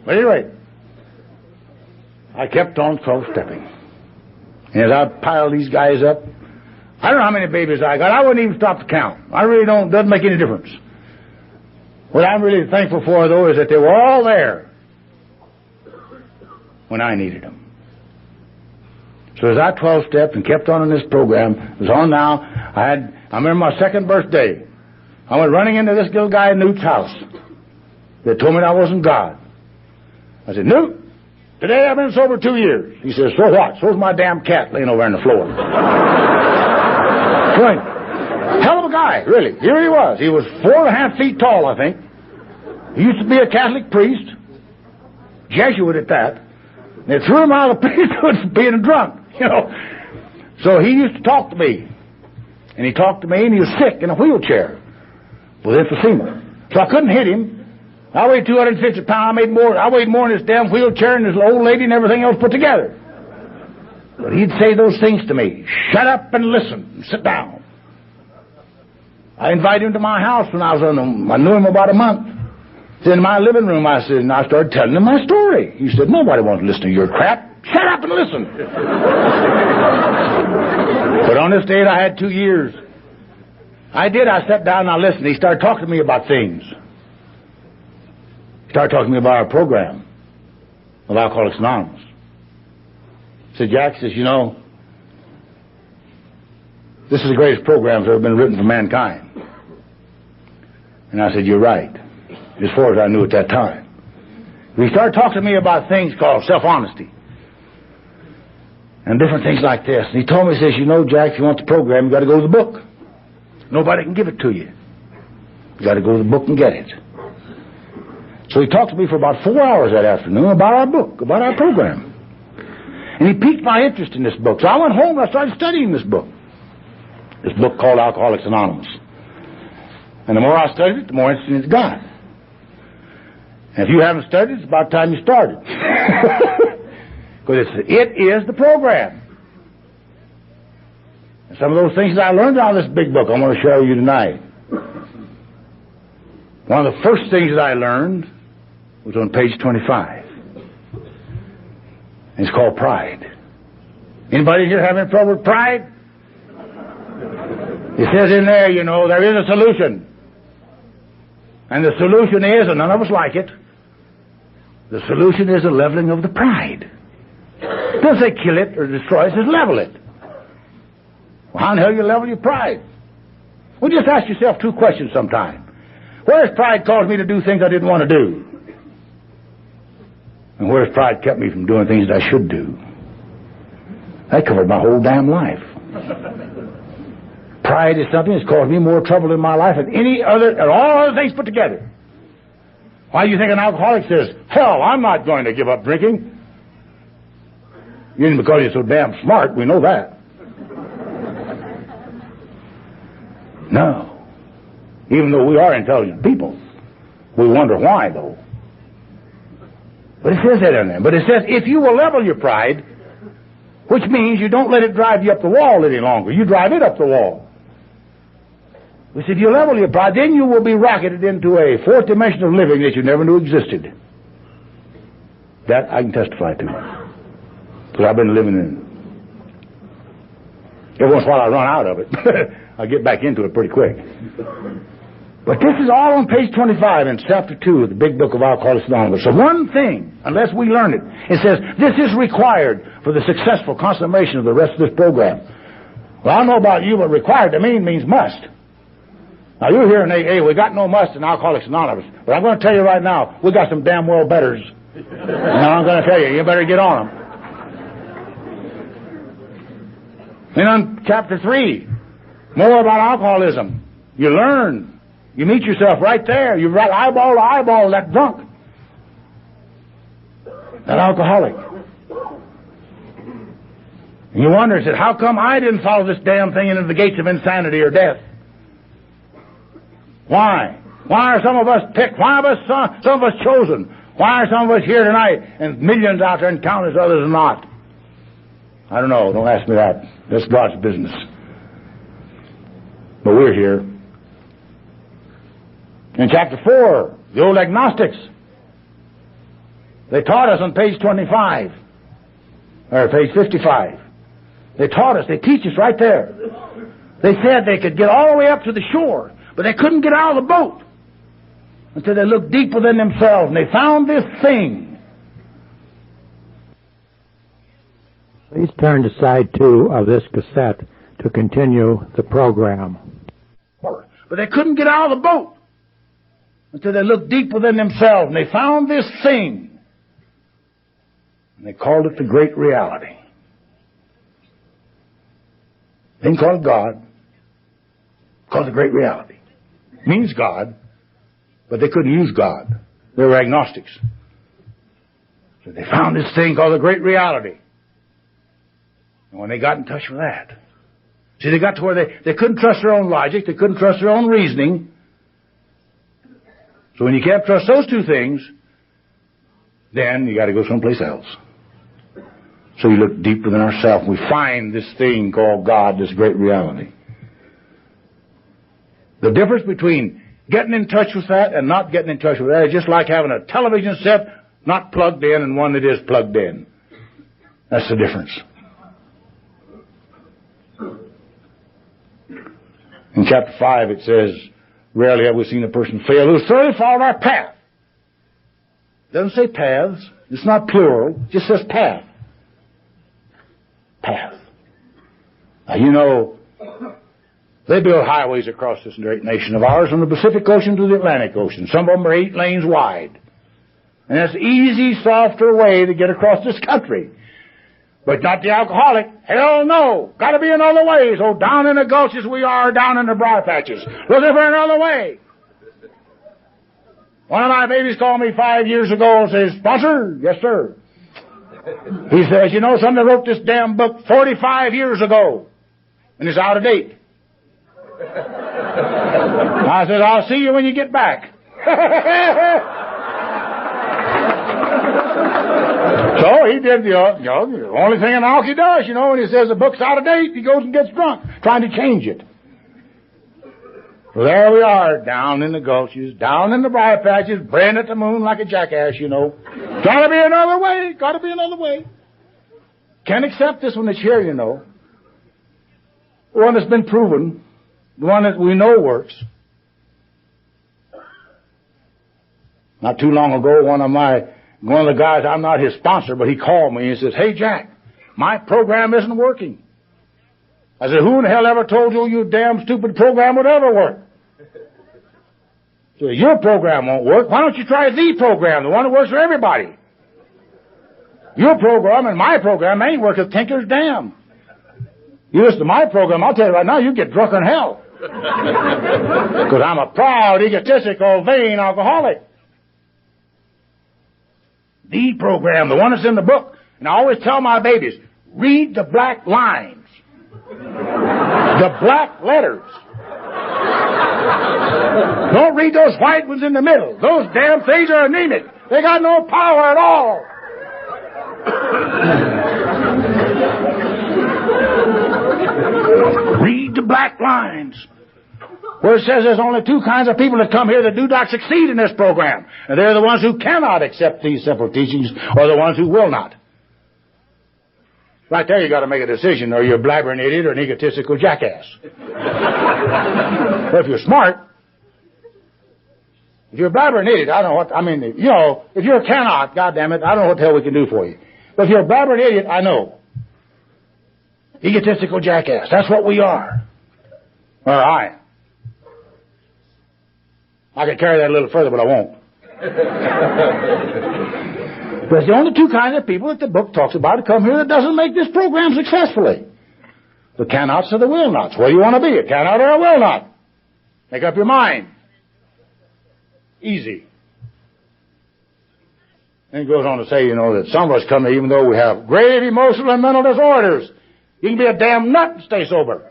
But anyway, I kept on 12-stepping. And as I piled these guys up, I don't know how many babies I got. I wouldn't even stop to count. I really don't. Doesn't make any difference. What I'm really thankful for, though, is that they were all there when I needed them. So as I 12-stepped and kept on in this program, it was on now. I remember my second birthday. I went running into this little guy in Newt's house. They told me I wasn't God. I said, Newt, today I've been sober 2 years. He says, so what? So's my damn cat laying over on the floor. Right. Hell of a guy, really. Here he was. He was 4.5 feet tall, I think. He used to be a Catholic priest, Jesuit at that. They threw him out of the priesthood for being drunk, you know. So he used to talk to me. And he talked to me, and he was sick in a wheelchair with emphysema. So I couldn't hit him. I weighed 250 pounds. I weighed more in this damn wheelchair and this old lady and everything else put together. But he'd say those things to me. Shut up and listen and sit down. I invited him to my house when I was on him. I knew him about a month. In my living room, I said, and I started telling him my story. He said, nobody wants to listen to your crap. Shut up and listen. But on this date, I had 2 years. I sat down and I listened. He started talking to me about things. He started talking to me about our program of Alcoholics Anonymous. He said, Jack, says, you know, this is the greatest program that's ever been written for mankind. And I said, you're right. As far as I knew at that time. He started talking to me about things called self-honesty. And different things like this. And he told me, he says, you know, Jack, if you want the program, you got to go to the book. Nobody can give it to you. You got to go to the book and get it. So he talked to me for about 4 hours that afternoon about our book, about our program. And he piqued my interest in this book. So I went home and I started studying this book. This book called Alcoholics Anonymous. And the more I studied it, the more interesting it got. And if you haven't studied, it's about time you started. Because it is the program. And some of those things that I learned out of this big book, I want to share with you tonight. One of the first things that I learned was on page 25. It's called pride. Anybody here having trouble with pride? It says in there, you know, there is a solution. And the solution is, and none of us like it, the solution is a leveling of the pride. It doesn't say kill it or destroy it, it says level it. Well, how in the hell you level your pride? Well, just ask yourself 2 questions sometime. Where has pride caused me to do things I didn't want to do? And where has pride kept me from doing things that I should do? That covered my whole damn life. Pride is something that's caused me more trouble in my life than all other things put together. Why do you think an alcoholic says, hell, I'm not going to give up drinking? Even because you're so damn smart, we know that. No. Even though we are intelligent people, we wonder why, though. But it says that in there. But it says, if you will level your pride, which means you don't let it drive you up the wall any longer. You drive it up the wall. We said, if you level your pride, then you will be rocketed into a 4th dimension of living that you never knew existed. That I can testify to. Because I've been living in it. Every once in a while I run out of it. I get back into it pretty quick. But this is all on page 25 in chapter 2 of the big book of Alcoholics Anonymous. So one thing, unless we learn it, it says, this is required for the successful consummation of the rest of this program. Well, I don't know about you, but required to me means must. Now, you're here in AA, we got no must in Alcoholics Anonymous. But I'm going to tell you right now, we got some damn well betters. Now, I'm going to tell you, you better get on them. And on chapter 3, more about alcoholism. You learn. You meet yourself right there. You're right eyeball to eyeball, that drunk, that alcoholic. And you wonder, said, how come I didn't follow this damn thing into the gates of insanity or death? Why? Why are some of us picked? Why are some of us chosen? Why are some of us here tonight and millions out there and countless others not? I don't know. Don't ask me that. That's God's business. But we're here. In chapter 4, the old agnostics, they taught us on page 25, or page 55. They taught us, they teach us right there. They said they could get all the way up to the shore, but they couldn't get out of the boat until they looked deep within themselves and they found this thing. Please turn to side 2 of this cassette to continue the program. But they couldn't get out of the boat until they looked deep within themselves and they found this thing. And they called it the great reality. They didn't call it God. Called it the great reality. It means God, but they couldn't use God. They were agnostics. So they found this thing called the great reality. And when they got in touch with that, see, they got to where they couldn't trust their own logic, they couldn't trust their own reasoning. So when you can't trust those two things, then you got to go someplace else. So we look deep within ourselves and we find this thing called God, this great reality. The difference between getting in touch with that and not getting in touch with that is just like having a television set not plugged in and one that is plugged in. That's the difference. In chapter 5 it says, rarely have we seen a person fail who's thoroughly followed our path. It doesn't say paths. It's not plural. It just says path. Path. Now, you know, they build highways across this great nation of ours from the Pacific Ocean to the Atlantic Ocean. Some of them are 8 lanes wide. And that's an easy, softer way to get across this country. But not the alcoholic. Hell no. Got to be another way. So down in the gulches we are, down in the briar patches. Looking for another way. One of my babies called me 5 years ago and says, "Sponsor?" "Yes, sir." He says, "You know, somebody wrote this damn book 45 years ago, and it's out of date." I said, "I'll see you when you get back." So he did the only thing an alky does, you know, when he says the book's out of date, he goes and gets drunk, trying to change it. So there we are, down in the gulches, down in the briar patches, braying at the moon like a jackass, you know. Gotta be another way, gotta be another way. Can't accept this one that's here, you know. The one that's been proven, the one that we know works. Not too long ago, one of the guys, I'm not his sponsor, but he called me and he says, "Hey, Jack, my program isn't working." I said, "Who in the hell ever told you your damn stupid program would ever work?" So your program won't work. Why don't you try the program, the one that works for everybody? Your program and my program ain't worth a tinker's damn. You listen to my program, I'll tell you right now, you get drunk in hell. Because I'm a proud, egotistical, vain alcoholic. The program, the one that's in the book. And I always tell my babies, read the black lines. The black letters. Don't read those white ones in the middle. Those damn things are anemic. They got no power at all. Read the black lines. Where it says there's only 2 kinds of people that come here that do not succeed in this program. And they're the ones who cannot accept these simple teachings, or the ones who will not. Right there you got to make a decision, or you're a blabbering idiot or an egotistical jackass. But if you're smart, if you're a blabbering idiot, if you're a cannot, goddammit, I don't know what the hell we can do for you. But if you're a blabbering idiot, I know. Egotistical jackass, that's what we are. Or I am. I could carry that a little further, but I won't. There's the only 2 kinds of people that the book talks about to come here that doesn't make this program successfully. The cannots or the will nots. Where do you want to be, a cannot or a will not? Make up your mind. Easy. And he goes on to say, that some of us come here even though we have grave emotional and mental disorders. You can be a damn nut and stay sober.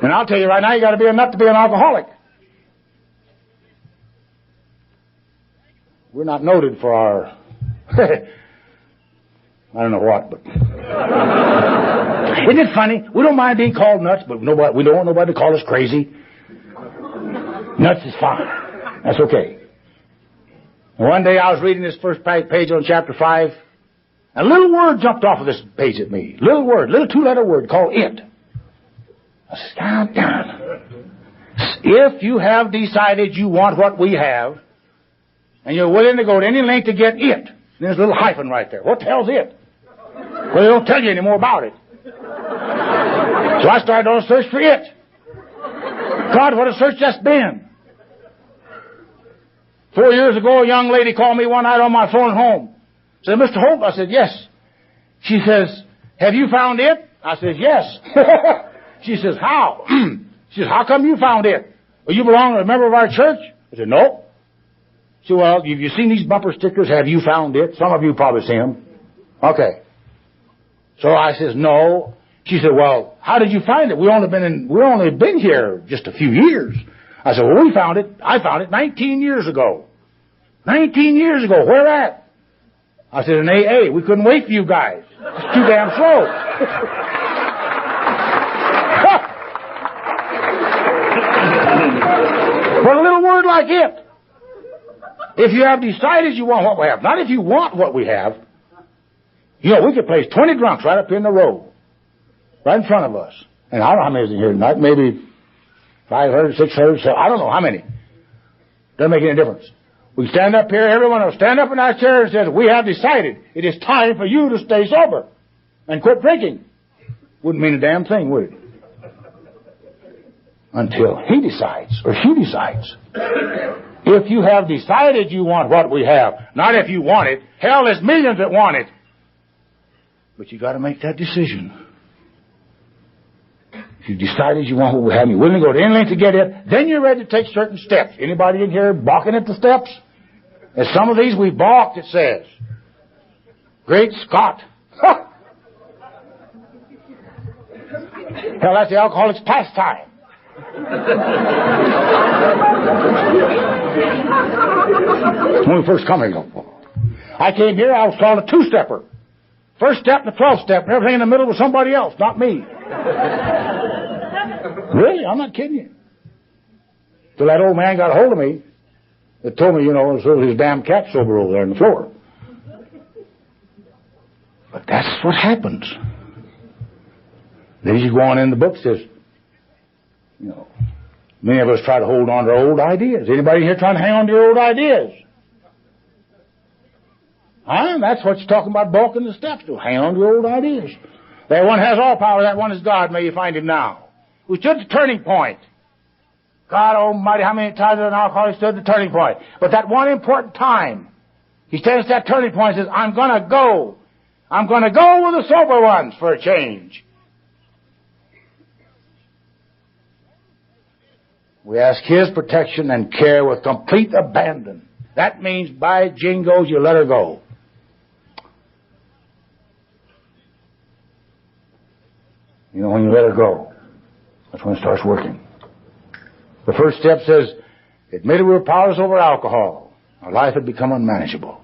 And I'll tell you right now, you got to be a nut to be an alcoholic. We're not noted for our, I don't know what, but isn't it funny? We don't mind being called nuts, but we don't want nobody to call us crazy. Nuts is fine. That's okay. And one day I was reading this first page on chapter 5, and a little word jumped off of this page at me. Little word, little 2-letter word called it. I said, down. If you have decided you want what we have, and you're willing to go to any length to get it, there's a little hyphen right there. What the hell's it? Well, they don't tell you any more about it. So I started on a search for it. God, what a search that's been. 4 years ago, a young lady called me one night on my phone at home. Said, Mr. Hope? I said, yes. She says, have you found it? I said, yes. She says, how? She says, how come you found it? Well, you belong to a member of our church? I said, no. She said, well, have you seen these bumper stickers? Have you found it? Some of you probably seen them. Okay. So I says, no. She said, well, how did you find it? We only been here just a few years. I said, well, we found it. I found it 19 years ago. 19 years ago. Where at? I said, in AA. We couldn't wait for you guys. It's too damn slow. But a little word like it. If you have decided you want what we have, not if you want what we have, we could place 20 drunks right up here in the row, right in front of us. And I don't know how many is in here tonight, maybe 500, 600, I don't know how many. Doesn't make any difference. We stand up here, everyone will stand up in our chair and says, we have decided it is time for you to stay sober and quit drinking. Wouldn't mean a damn thing, would it? Until he decides, or she decides. If you have decided you want what we have, not if you want it. Hell, there's millions that want it. But you got to make that decision. If you've decided you want what we have, and you're willing to go to any length to get it, then you're ready to take certain steps. Anybody in here balking at the steps? And some of these we balked, it says. Great Scott. Hell, that's the alcoholic's pastime. When we first come here, I came here, I was called a two-stepper. First step and the 12th step, and everything in the middle was somebody else, not me. Really? I'm not kidding you. Till that old man got a hold of me, that told me, so his damn cat's sober over there on the floor. But that's what happens. Then you go on in the book, says, many of us try to hold on to our old ideas. Anybody here trying to hang on to your old ideas? Huh? That's what you're talking about, balking the steps to. Hang on to your old ideas. That one has all power. That one is God. May you find him now. We stood at the turning point. God almighty, how many times an alcoholic stood at the turning point? But that one important time, he stands at that turning point and says, I'm going to go. I'm going to go with the sober ones for a change. We ask his protection and care with complete abandon. That means, by jingoes, you let her go. When you let her go, that's when it starts working. The first step says, admitted we were powerless over alcohol. Our life had become unmanageable.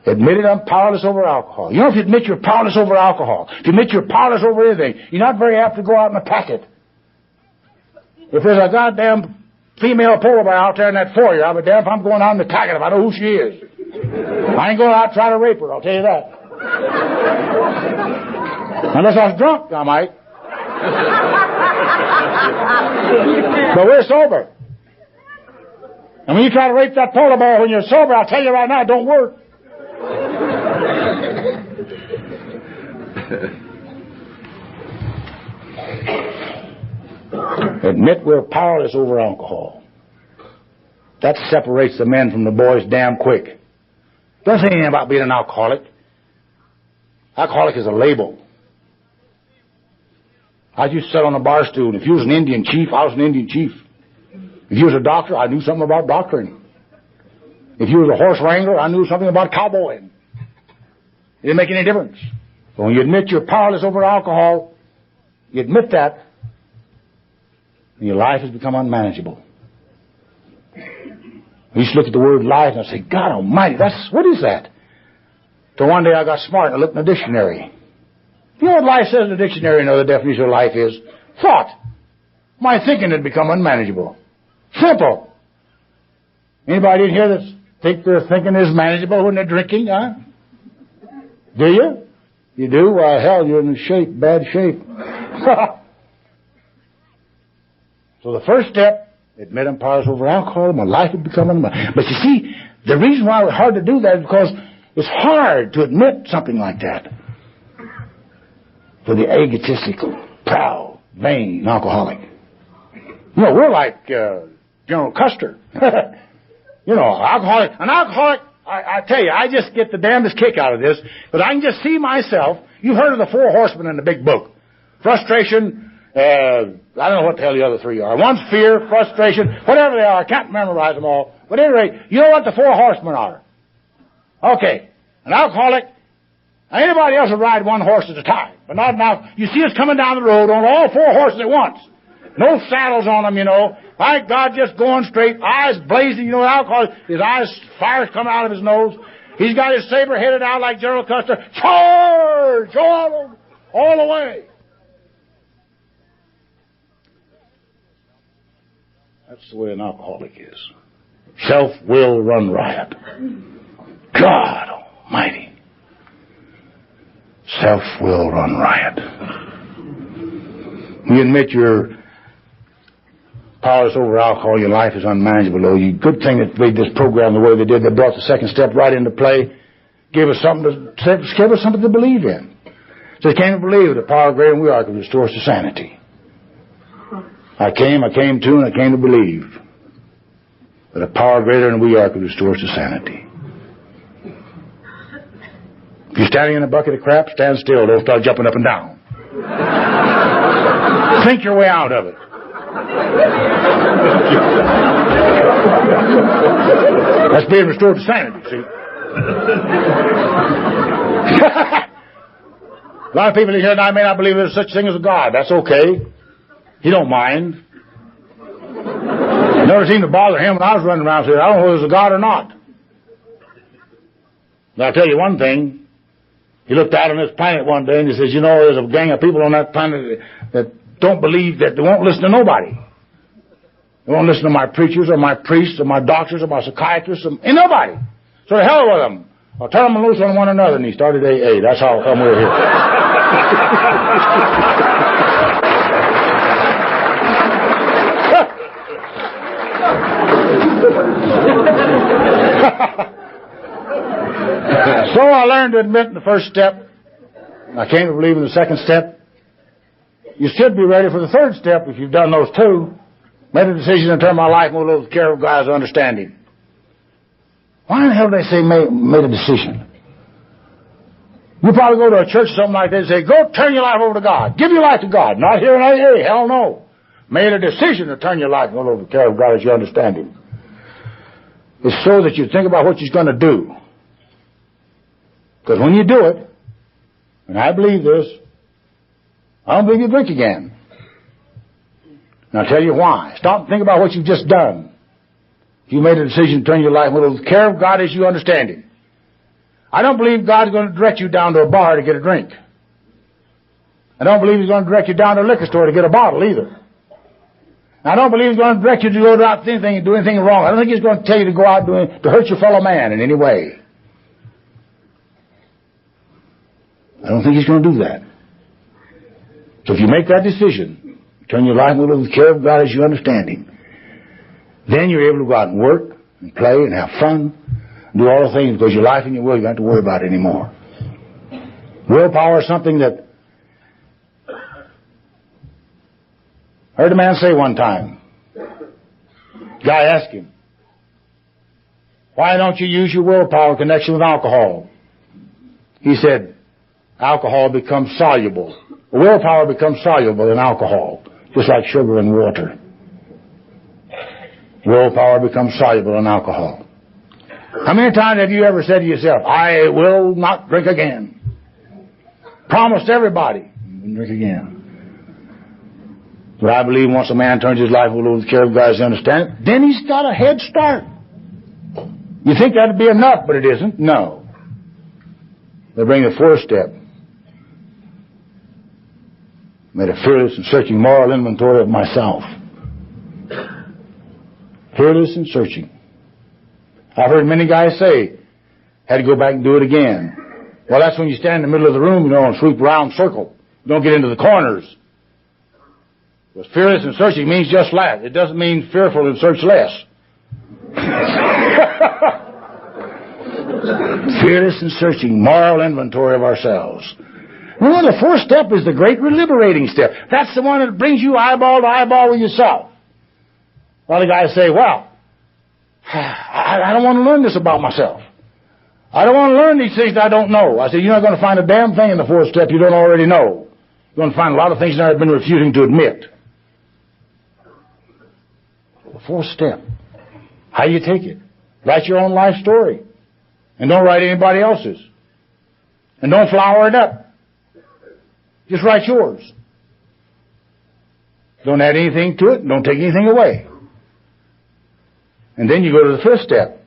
Admitted I'm powerless over alcohol. If you admit you're powerless over alcohol, if you admit you're powerless over anything, you're not very apt to go out and attack it. If there's a goddamn female polar bear out there in that foyer, I'll be damned if I'm going out and attacking her if I know who she is. I ain't going out and try to rape her, I'll tell you that. Unless I was drunk, I might. But we're sober. And when you try to rape that polar bear when you're sober, I'll tell you right now, it don't work. Admit we're powerless over alcohol. That separates the men from the boys damn quick. Don't say anything about being an alcoholic. Alcoholic is a label. I used to sit on a bar stool, and if you was an Indian chief, I was an Indian chief. If you was a doctor, I knew something about doctoring. If you was a horse wrangler, I knew something about cowboying. It didn't make any difference. But when you admit you're powerless over alcohol, you admit that, and your life has become unmanageable. I used to look at the word life and I say, God Almighty, what is that? So one day I got smart and I looked in the dictionary. You know what life says in the dictionary? Another definition of life is thought. My thinking had become unmanageable. Simple. Anybody in here that think their thinking is manageable when they're drinking, huh? Do you? You do? Well, hell, you're in shape, bad shape. So the first step, admit I'm powerless over alcohol, my life had become unmanageable. But you see, the reason why it's hard to do that is because it's hard to admit something like that. For the egotistical, proud, vain alcoholic. You know, we're like General Custer. You know, an alcoholic, I tell you, I just get the damnedest kick out of this, but I can just see myself. You've heard of the 4 horsemen in the big book. Frustration, I don't know what the hell the other 3 are. One's fear, frustration, whatever they are. I can't memorize them all. But at any rate, you know what the 4 horsemen are. Okay, an alcoholic, anybody else would ride 1 horse at a time. But not now. You see us coming down the road on all 4 horses at once. No saddles on them, you know. Like God, just going straight, eyes blazing, you know, alcohol, his eyes, fire's coming out of his nose. He's got his saber headed out like General Custer. Charge! All the way. That's the way an alcoholic is. Self-will run riot. God Almighty. Self-will run riot. You admit you're powerless over alcohol, your life is unmanageable. Though, good thing that made this program the way they did. They brought the second step right into play. Gave us something to believe in. So they came to believe the power greater than we are can restore us to sanity. I came to believe that a power greater than we are can restore us to sanity. If you're standing in a bucket of crap, stand still. Don't start jumping up and down. Think your way out of it. That's being restored to sanity, see? A lot of people here tonight may not believe there's such a thing as a God. That's okay. He don't mind. It never seemed to bother him when I was running around saying, I don't know whether there's a God or not. But I'll tell you one thing. He looked out on this planet one day and he says, you know, there's a gang of people on that planet that don't believe, that they won't listen to nobody. They won't listen to my preachers or my priests or my doctors or my psychiatrists or nobody. So the hell with them. I'll turn them loose on one another. And he started AA. That's how come we're here. So I learned to admit in the first step. I came to believe in the second step. You should be ready for the third step if you've done those 2. Made a decision to turn my life over to the care of God's understanding. Why in the hell do they say made a decision? You probably go to a church or something like that and say, go turn your life over to God. Give your life to God. Not here in AA. Hell no. Made a decision to turn your life over to the care of God as you understand Him. It's so that you think about what you're going to do. Because when you do it, and I believe this, I don't believe you drink again. And I'll tell you why. Stop and think about what you've just done. You made a decision to turn your life over to the care of God as you understand Him. I don't believe God's going to direct you down to a bar to get a drink. I don't believe He's going to direct you down to a liquor store to get a bottle either. I don't believe He's going to direct you to go out anything and do anything wrong. I don't think He's going to tell you to go out to hurt your fellow man in any way. I don't think He's going to do that. So if you make that decision, turn your life over to the care of God as you understand Him, then you're able to go out and work and play and have fun and do all the things because your life and your will, you don't have to worry about it anymore. Willpower is something that I heard a man say one time. Guy asked him, why don't you use your willpower in connection with alcohol? He said, alcohol becomes soluble Willpower becomes soluble in alcohol, just like sugar and water. Willpower becomes soluble in alcohol. How many times have you ever said to yourself, I will not drink again? Promised everybody, wouldn't drink again. But I believe once a man turns his life over to the care of God, as he understands it, then he's got a head start. You think that'd be enough, but it isn't. No. They bring the fourth step. Made a fearless and searching moral inventory of myself. Fearless and searching. I've heard many guys say, had to go back and do it again. Well, that's when you stand in the middle of the room, and sweep round circle. You don't get into the corners. But fearless and searching means just that. It doesn't mean fearful and search less. Fearless and searching, moral inventory of ourselves. Remember, the first step is the great liberating step. That's the one that brings you eyeball to eyeball with yourself. A lot of guys say, well, I don't want to learn this about myself. I don't want to learn these things that I don't know. I said, you're not going to find a damn thing in the fourth step you don't already know. You're going to find a lot of things that I've been refusing to admit. The fourth step. How do you take it? Write your own life story. And don't write anybody else's. And don't flower it up. Just write yours. Don't add anything to it, and don't take anything away. And then you go to the fifth step.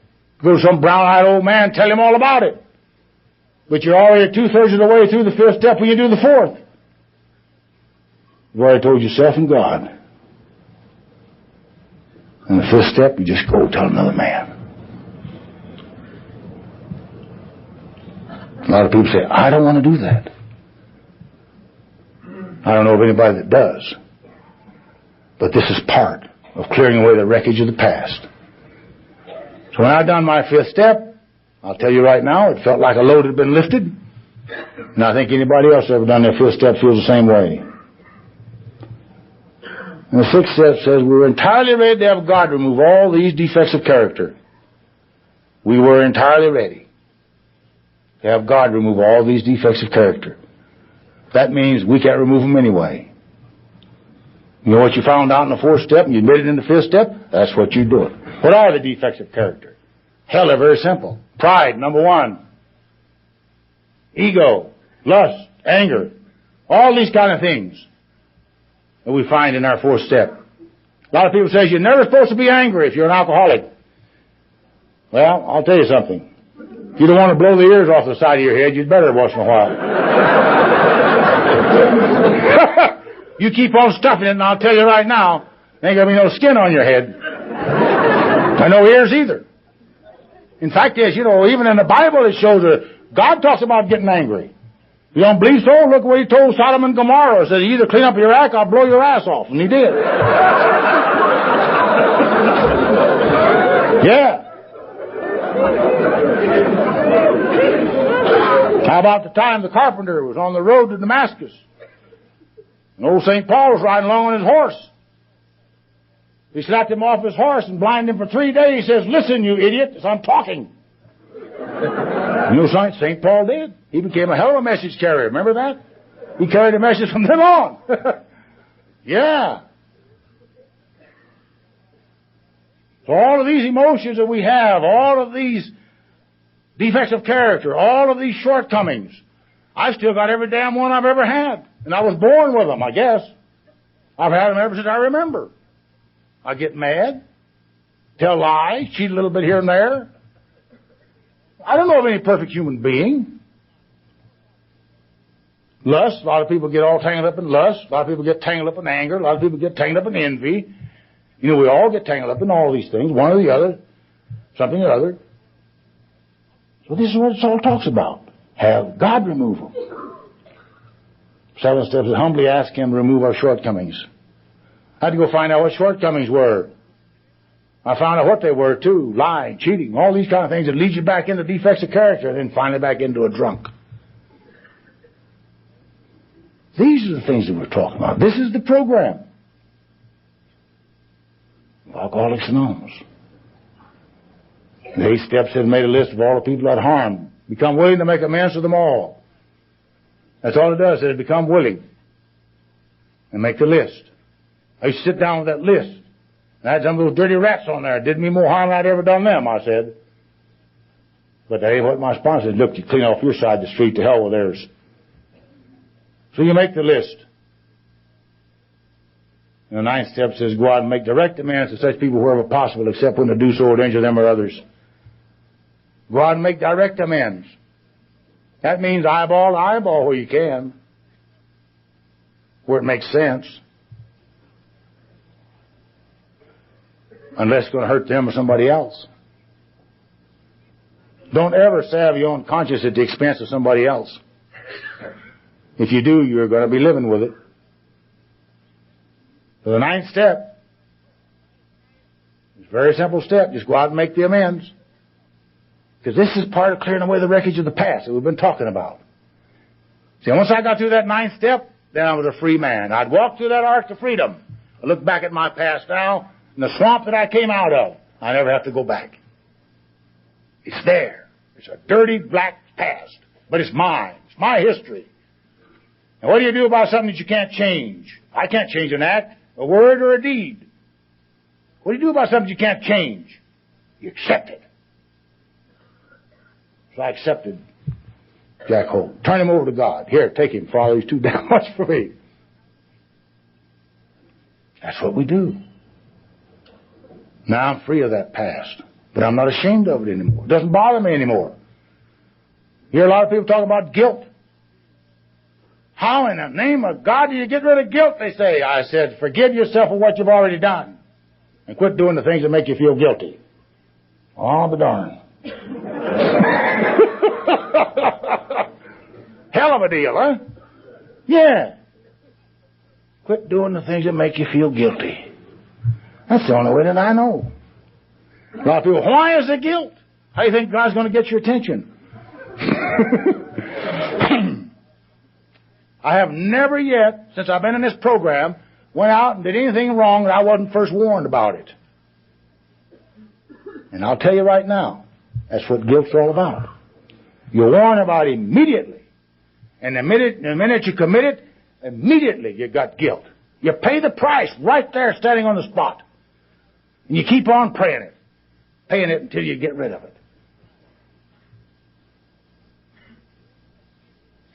Go to some brown-eyed old man, tell him all about it. But you're already 2/3 of the way through the fifth step when you do the fourth. You've already told yourself and God. And the fifth step, you just go tell another man. A lot of people say, I don't want to do that. I don't know of anybody that does. But this is part of clearing away the wreckage of the past. So when I done my fifth step, I'll tell you right now, it felt like a load had been lifted. And I think anybody else ever done their fifth step feels the same way. And the sixth step says we were entirely ready to have God remove all these defects of character. We were entirely ready to have God remove all these defects of character. That means we can't remove them anyway. You know what you found out in the fourth step and you admitted in the fifth step? That's what you're doing. What are the defects of character? Hell, they're very simple. Pride, number one. Ego, lust, anger. All these kind of things that we find in our fourth step. A lot of people say you're never supposed to be angry if you're an alcoholic. Well, I'll tell you something. If you don't want to blow the ears off the side of your head, you'd better once in a while. You keep on stuffing it, and I'll tell you right now, there ain't going to be no skin on your head. And no ears either. In fact, even in the Bible it shows that God talks about getting angry. You don't believe so? Look what he told Sodom and Gomorrah. He said, either clean up your act, I'll blow your ass off. And he did. Yeah. How about the time the carpenter was on the road to Damascus? And old St. Paul was riding along on his horse. He slapped him off his horse and blinded him for 3 days. He says, listen, you idiot, as I'm talking. You know something St. Paul did? He became a hell of a message carrier. Remember that? He carried a message from then on. Yeah. So all of these emotions that we have, all of these defects of character, all of these shortcomings, I've still got every damn one I've ever had. And I was born with them, I guess. I've had them ever since I remember. I get mad, tell lies, cheat a little bit here and there. I don't know of any perfect human being. Lust, a lot of people get all tangled up in lust. A lot of people get tangled up in anger. A lot of people get tangled up in envy. We all get tangled up in all these things, one or the other, something or other. So this is what it all talks about. Have God remove them. 7 steps, humbly ask Him to remove our shortcomings. I had to go find out what shortcomings were. I found out what they were, too. Lying, cheating, all these kind of things that lead you back into defects of character and then finally back into a drunk. These are the things that we're talking about. This is the program of Alcoholics Anonymous. The 8 steps have made a list of all the people that harm. Become willing to make amends to them all. That's all it does, is become willing. and make the list. I used to sit down with that list. And I had some little dirty rats on there. It did me more harm than I'd ever done them, I said. But that ain't what my sponsor said. Look, you clean off your side of the street, to hell with theirs. So you make the list. And the ninth step says, go out and make direct amends to such people wherever possible, except when to do so will injure them or others. Go out and make direct amends. That means eyeball to eyeball where you can, where it makes sense. Unless it's going to hurt them or somebody else. Don't ever salve your own conscience at the expense of somebody else. If you do, you're going to be living with it. So the ninth step is a very simple step. Just go out and make the amends. Because this is part of clearing away the wreckage of the past that we've been talking about. See, once I got through that ninth step, then I was a free man. I'd walk through that arch of freedom. I look back at my past now, and the swamp that I came out of, I never have to go back. It's there. It's a dirty, black past. But it's mine. It's my history. And what do you do about something that you can't change? I can't change an act, a word, or a deed. What do you do about something you can't change? You accept it. So I accepted Jack Holt. Turn him over to God. Here, take him, Father. He's too damn much for me. That's what we do. Now I'm free of that past. But I'm not ashamed of it anymore. It doesn't bother me anymore. You hear a lot of people talk about guilt. How in the name of God do you get rid of guilt, they say? I said, forgive yourself for what you've already done. And quit doing the things that make you feel guilty. Oh, the darn. Hell of a deal, huh? Yeah. Quit doing the things that make you feel guilty. That's the only way that I know. A lot of people, why is it guilt? How do you think God's going to get your attention? I have never yet, since I've been in this program, went out and did anything wrong that I wasn't first warned about it. And I'll tell you right now, that's what guilt's all about. You're warned about it immediately. And the minute you commit it, immediately you got guilt. You pay the price right there standing on the spot. And you keep on paying it until you get rid of it.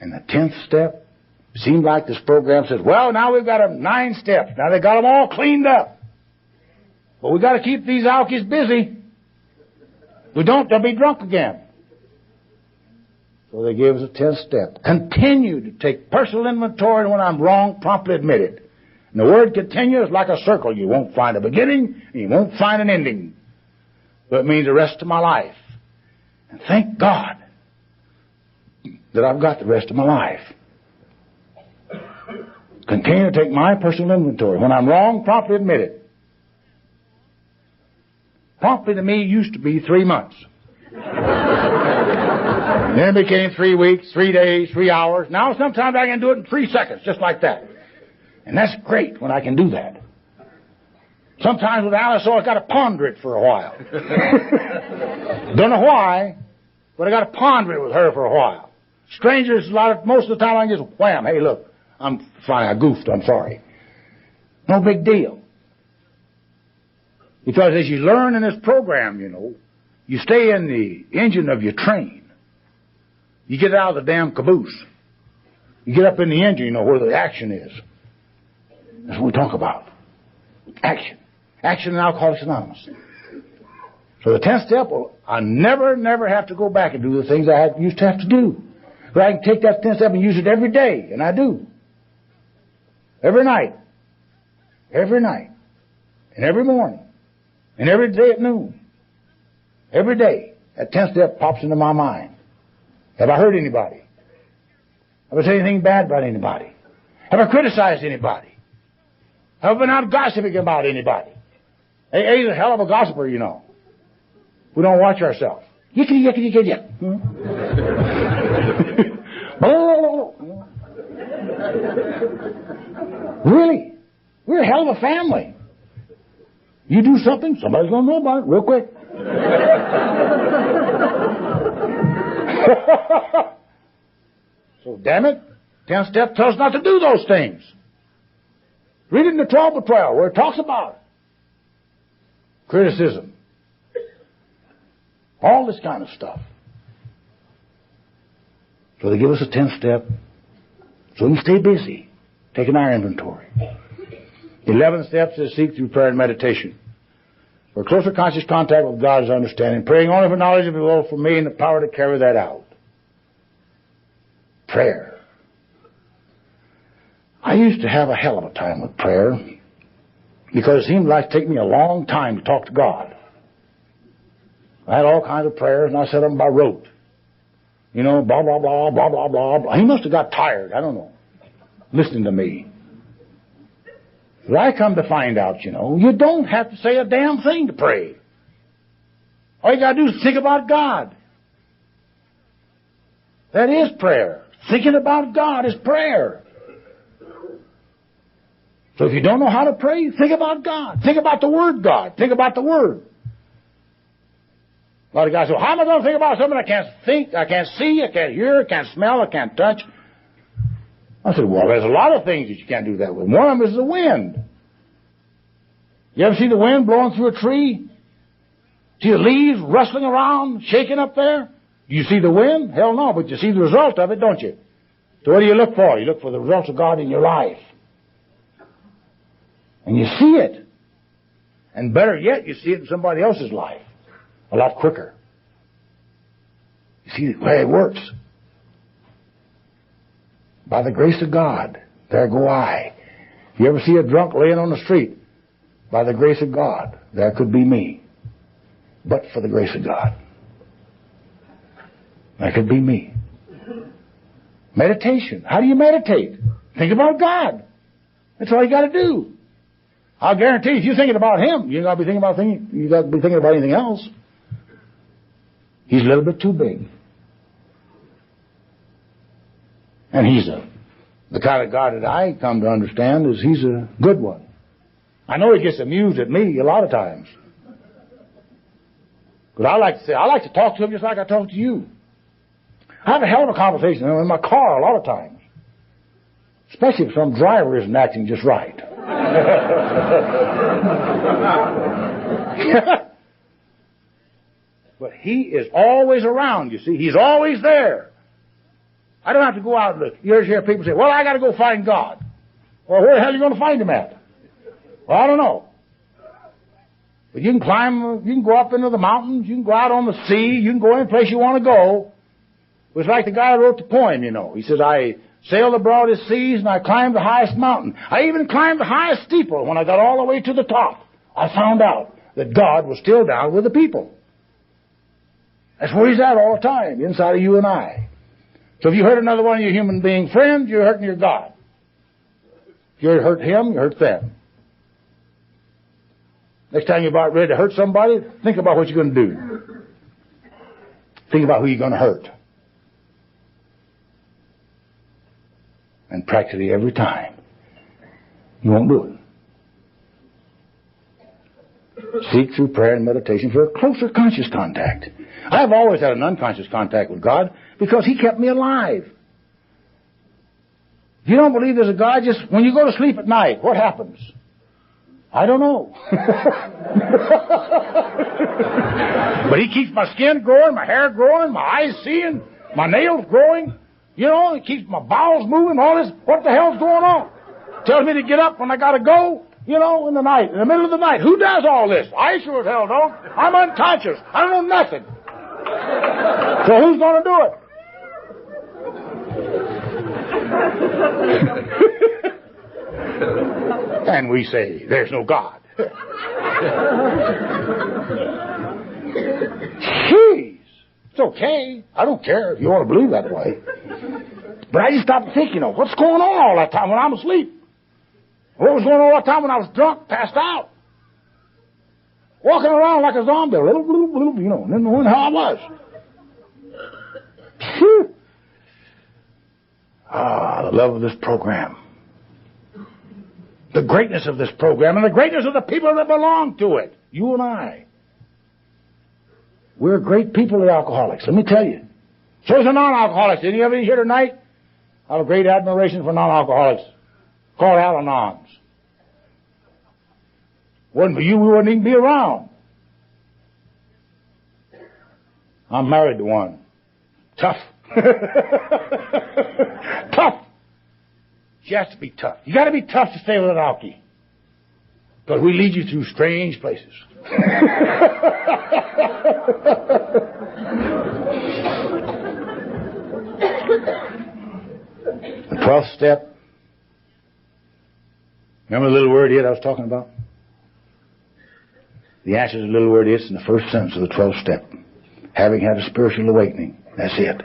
And the 10th step, seemed like this program says, well, now we've got 9 steps. Now they got them all cleaned up. But we got to keep these alkies busy. If we don't, they'll be drunk again. So they gave us a 10th step. Continue to take personal inventory, and when I'm wrong, promptly admit it. And the word continue is like a circle. You won't find a beginning, and you won't find an ending. So it means the rest of my life. And thank God that I've got the rest of my life. Continue to take my personal inventory. When I'm wrong, promptly admit it. Promptly to me used to be 3 months. Then it became 3 weeks, 3 days, 3 hours. Now sometimes I can do it in 3 seconds, just like that. And that's great when I can do that. Sometimes with Alice, I've got to ponder it for a while. Don't know why, but I got to ponder it with her for a while. Strangers, most of the time I can just wham, hey, look, I'm fine, I goofed, I'm sorry. No big deal. Because as you learn in this program, you stay in the engine of your train. You get out of the damn caboose. You get up in the engine, where the action is. That's what we talk about. Action. Action in Alcoholics Anonymous. So the 10th step, I never have to go back and do the things I used to have to do. But I can take that 10th step and use it every day, and I do. Every night. Every night. And every morning. And every day at noon. Every day, that 10th step pops into my mind. Have I hurt anybody? Have I said anything bad about anybody? Have I criticized anybody? Have I been out gossiping about anybody? Hey, he's a hell of a gossiper, We don't watch ourselves. Yickety, yickety, yickety, yick. Really? We're a hell of a family. You do something, somebody's going to know about it real quick. So, damn it, 10th step tells us not to do those things. Read it in the 12:12 where it talks about it. Criticism. All this kind of stuff. So they give us a 10th step so we can stay busy, taking our inventory. 11th step says seek through prayer and meditation. For closer conscious contact with God's understanding, praying only for knowledge of His will for me and the power to carry that out. Prayer. I used to have a hell of a time with prayer because it seemed like it took me a long time to talk to God. I had all kinds of prayers and I said them by rote. You know, blah, blah, blah, blah, blah, blah, blah. He must have got tired, I don't know, listening to me. But I come to find out, you know, you don't have to say a damn thing to pray. All you got to do is think about God. That is prayer. Thinking about God is prayer. So if you don't know how to pray, think about God. Think about the Word God. Think about the Word. A lot of guys say, well, how am I going to think about something I can't think, I can't see, I can't hear, I can't smell, I can't touch? I said, well, there's a lot of things that you can't do that with. One of them is the wind. You ever see the wind blowing through a tree? See the leaves rustling around, shaking up there? Do you see the wind? Hell no, but you see the result of it, don't you? So what do you look for? You look for the results of God in your life. And you see it. And better yet, you see it in somebody else's life. A lot quicker. You see the way it works. By the grace of God, there go I. If you ever see a drunk laying on the street, by the grace of God, there could be me. But for the grace of God, that could be me. Meditation. How do you meditate? Think about God. That's all you got to do. I'll guarantee if you're thinking about Him, you got to be thinking about anything else. He's a little bit too big. And He's the kind of God that I come to understand is He's a good one. I know He gets amused at me a lot of times. But I like to talk to Him just like I talk to you. I have a hell of a conversation in my car a lot of times. Especially if some driver isn't acting just right. But He is always around, you see. He's always there. I don't have to go out and look. You hear people say, well, I got to go find God. Well, where the hell are you going to find Him at? Well, I don't know. But you can climb, you can go up into the mountains, you can go out on the sea, you can go any place you want to go. It was like the guy who wrote the poem, you know. He says, I sailed the broadest seas and I climbed the highest mountain. I even climbed the highest steeple. When I got all the way to the top, I found out that God was still down with the people. That's where He's at all the time, inside of you and I. So if you hurt another one of your human being friends, you're hurting your God. If you hurt him, you hurt them. Next time you're about ready to hurt somebody, think about what you're going to do. Think about who you're going to hurt. And practically every time, you won't do it. Seek through prayer and meditation for a closer conscious contact. I've always had an unconscious contact with God because He kept me alive. If you don't believe there's a God, just when you go to sleep at night, what happens? I don't know. But He keeps my skin growing, my hair growing, my eyes seeing, my nails growing. You know, He keeps my bowels moving, all this. What the hell's going on? Tells me to get up when I got to go, you know, in the night, in the middle of the night. Who does all this? I sure as hell don't. I'm unconscious. I don't know nothing. So who's going to do it? And we say, there's no God. Jeez. It's okay. I don't care if you want to believe that way. But I just stopped to think, you know, what's going on all that time when I'm asleep? What was going on all that time when I was drunk, passed out? Walking around like a zombie, you know, didn't know how I was. Phew. Ah, the love of this program. The greatness of this program and the greatness of the people that belong to it. You and I. We're great people, the alcoholics, let me tell you. So is the non-alcoholics. Any of you here tonight? I have a great admiration for non-alcoholics. Called Al-Anons. Wasn't for you, we wouldn't even be around. I'm married to one. Tough. Tough. She has to be tough. You got to be tough to stay with an alkie. Because we lead you through strange places. The 12th step. Remember the little word it I was talking about? The answer to the little word it's in the first sentence of the 12th step. Having had a spiritual awakening. That's it.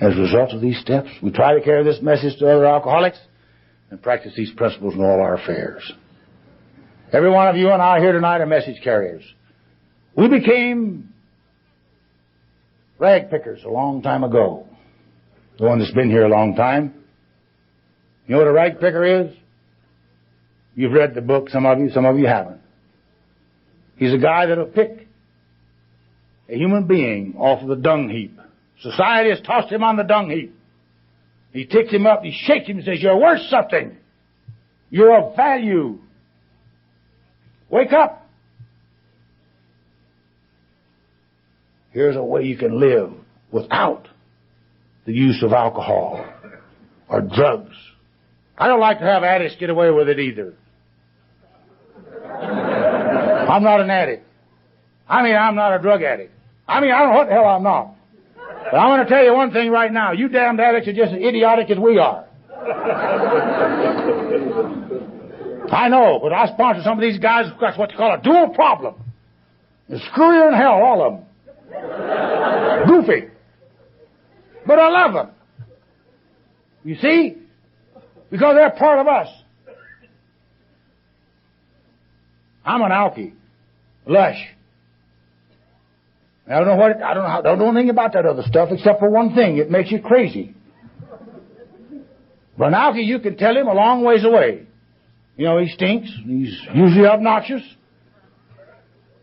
As a result of these steps, we try to carry this message to other alcoholics and practice these principles in all our affairs. Every one of you and I here tonight are message carriers. We became rag pickers a long time ago. The one that's been here a long time. You know what a rag picker is? You've read the book, some of you haven't. He's a guy that'll pick a human being off of the dung heap. Society has tossed him on the dung heap. He takes him up, he shakes him and says, you're worth something. You're of value. Wake up. Here's a way you can live without the use of alcohol or drugs. I don't like to have addicts get away with it either. I'm not an addict. I'm not a drug addict. I don't know what the hell I'm not. But I'm going to tell you one thing right now. You damned addicts are just as idiotic as we are. I know, but I sponsor some of these guys who've got what you call a dual problem. They're screwier than hell, all of them. Goofy. But I love them. You see? Because they're part of us. I'm an alkie. Lush. I don't know anything about that other stuff except for one thing. It makes you crazy. But an alkie, you can tell him a long ways away. You know, he stinks. He's usually obnoxious.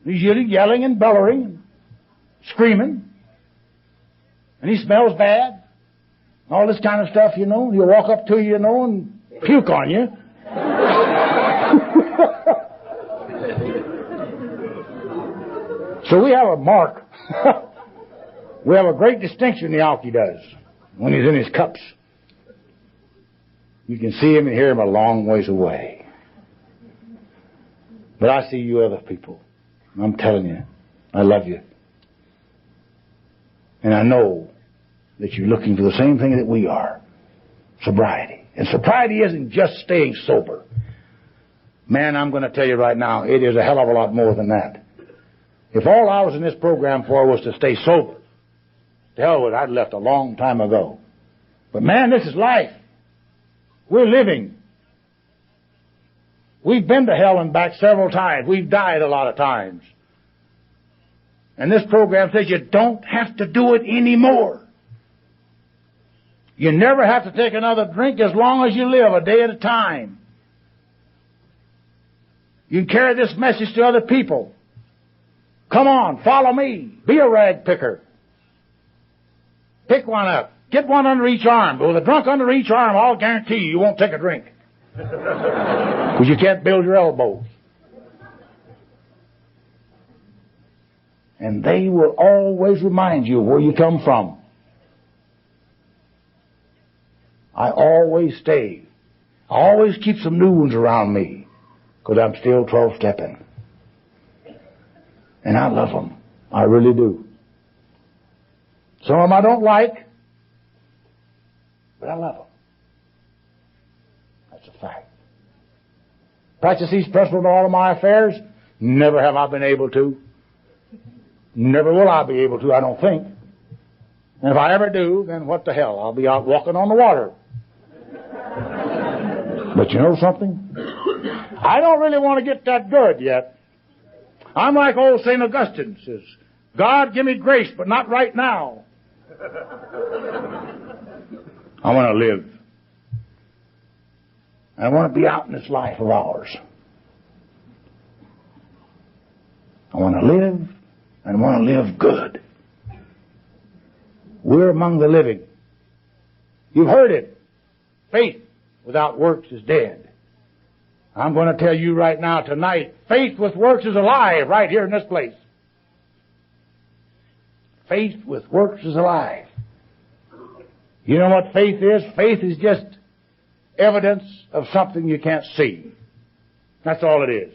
He's usually yelling and bellowing and screaming. And he smells bad. All this kind of stuff, you know. He'll walk up to you, you know, and puke on you. So we have a mark. We have a great distinction the alkie does when he's in his cups. You can see him and hear him a long ways away. But I see you other people. I'm telling you, I love you. And I know that you're looking for the same thing that we are. Sobriety. And sobriety isn't just staying sober. Man, I'm going to tell you right now, it is a hell of a lot more than that. If all I was in this program for was to stay sober, to hell with it, I'd left a long time ago. But man, this is life. We're living. We've been to hell and back several times. We've died a lot of times. And this program says you don't have to do it anymore. You never have to take another drink as long as you live, a day at a time. You can carry this message to other people. Come on, follow me. Be a rag picker. Pick one up. Get one under each arm. With a drunk under each arm, I'll guarantee you won't take a drink. Because you can't build your elbows. And they will always remind you where you come from. I always stay. I always keep some new ones around me. Because I'm still 12-stepping. And I love them. I really do. Some of them I don't like. But I love them. That's a fact. Practice these principles in all of my affairs. Never have I been able to. Never will I be able to, I don't think. And if I ever do, then what the hell? I'll be out walking on the water. But you know something? I don't really want to get that good yet. I'm like old St. Augustine says, God, give me grace, but not right now. I want to live. I want to be out in this life of ours. I want to live, and I want to live good. We're among the living. You've heard it. Faith without works is dead. I'm going to tell you right now, tonight, faith with works is alive right here in this place. Faith with works is alive. You know what faith is? Faith is just evidence of something you can't see. That's all it is.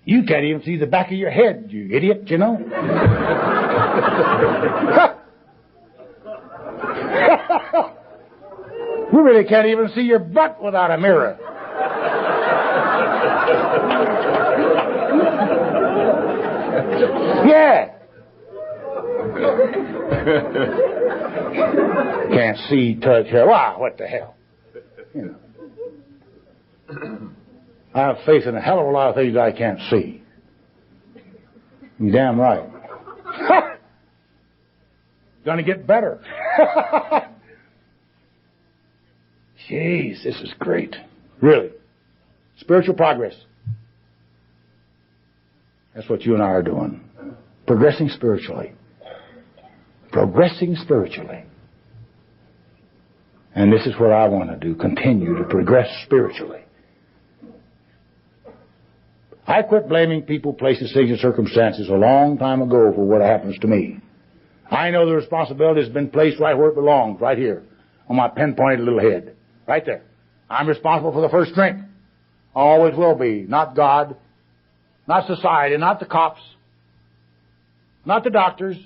You can't even see the back of your head, you idiot, you know. You really can't even see your butt without a mirror. Yeah. Can't see, touch, hear. Wow, what the hell? You know. I have faith in a hell of a lot of things I can't see. You're damn right. Gonna get better. Jeez, this is great. Really. Spiritual progress. That's what you and I are doing. Progressing spiritually. Progressing spiritually. And this is what I want to do. Continue to progress spiritually. I quit blaming people, places, things, and circumstances a long time ago for what happens to me. I know the responsibility has been placed right where it belongs, right here, on my pinpointed little head. Right there. I'm responsible for the first drink. Always will be. Not God, not society, not the cops, not the doctors,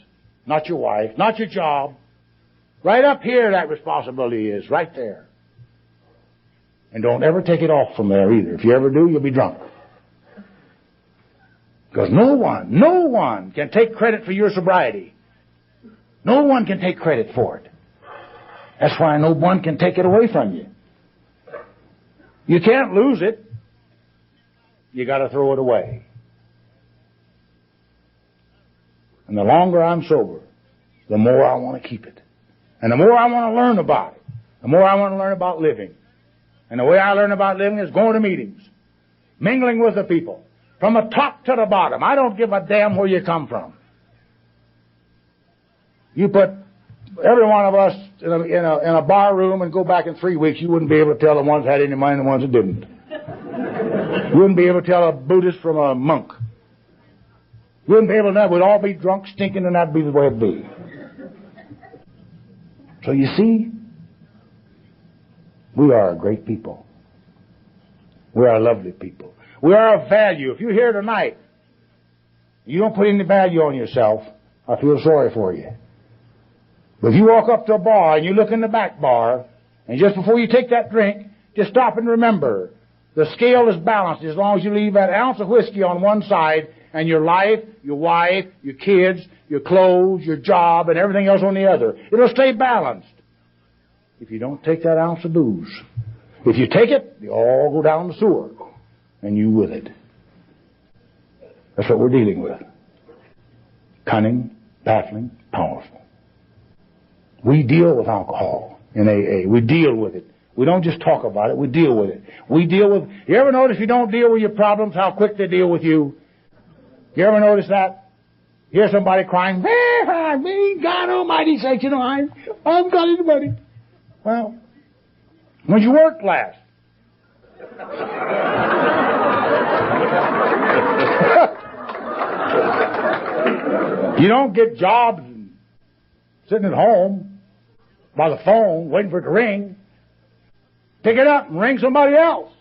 not your wife, not your job. Right up here that responsibility is, right there. And don't ever take it off from there either. If you ever do, you'll be drunk. Because no one can take credit for your sobriety. No one can take credit for it. That's why no one can take it away from you. You can't lose it. You got to throw it away. And the longer I'm sober, the more I want to keep it. And the more I want to learn about it. The more I want to learn about living. And the way I learn about living is going to meetings. Mingling with the people. From the top to the bottom. I don't give a damn where you come from. You put every one of us in a bar room and go back in 3 weeks, you wouldn't be able to tell the ones that had any money and the ones that didn't. You wouldn't be able to tell a Buddhist from a monk. You wouldn't be able to know. We'd all be drunk, stinking, and that'd be the way it'd be. So you see, we are a great people. We are a lovely people. We are of value. If you're here tonight, you don't put any value on yourself, I feel sorry for you. But if you walk up to a bar and you look in the back bar, and just before you take that drink, just stop and remember, the scale is balanced as long as you leave that ounce of whiskey on one side and your life, your wife, your kids, your clothes, your job, and everything else on the other. It'll stay balanced if you don't take that ounce of booze. If you take it, they all go down the sewer, and you with it. That's what we're dealing with. Cunning, baffling, powerful. We deal with alcohol in AA. We deal with it. We don't just talk about it, we deal with it. You ever notice you don't deal with your problems, how quick they deal with you? You ever notice that? You hear somebody crying, God almighty sakes, you know, I've got any money. Well, when'd you work last? You don't get jobs sitting at home by the phone waiting for it to ring. Pick it up and ring somebody else.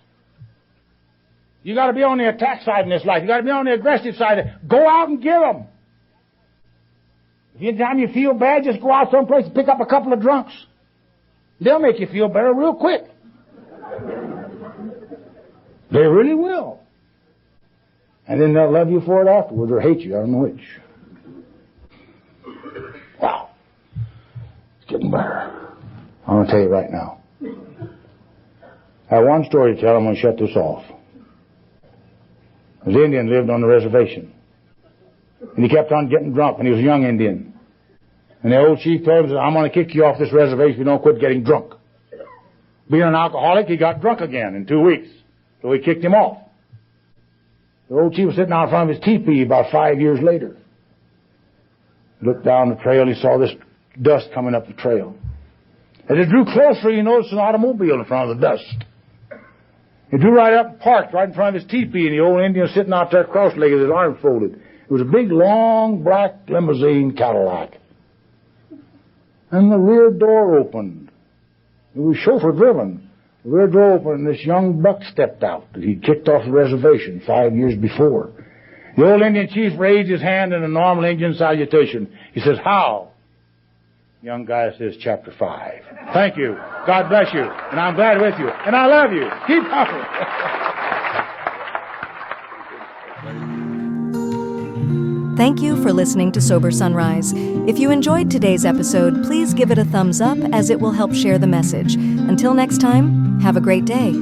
You got to be on the attack side in this life. You got to be on the aggressive side. Go out and get them. Anytime you feel bad, just go out someplace and pick up a couple of drunks. They'll make you feel better real quick. They really will. And then they'll love you for it afterwards or hate you. I don't know which. Wow. It's getting better. I'm going to tell you right now. I have one story to tell. I'm going to shut this off. This Indian lived on the reservation. And he kept on getting drunk, and he was a young Indian. And the old chief told him, I'm going to kick you off this reservation if you don't quit getting drunk. Being an alcoholic, he got drunk again in 2 weeks. So he kicked him off. The old chief was sitting out in front of his teepee about 5 years later. He looked down the trail, he saw this dust coming up the trail. As it drew closer, he noticed an automobile in front of the dust. He drew right up and parked right in front of his teepee, and the old Indian was sitting out there cross-legged with his arms folded. It was a big, long, black limousine Cadillac. And the rear door opened. It was chauffeur-driven. The rear door opened, and this young buck stepped out that he'd kicked off the reservation 5 years before. The old Indian chief raised his hand in a normal Indian salutation. He says, "How?" The young guy says, "Chapter 5. Thank you. God bless you. And I'm glad with you. And I love you. Keep talking." Thank you for listening to Sober Sunrise. If you enjoyed today's episode, please give it a thumbs up as it will help share the message. Until next time, have a great day.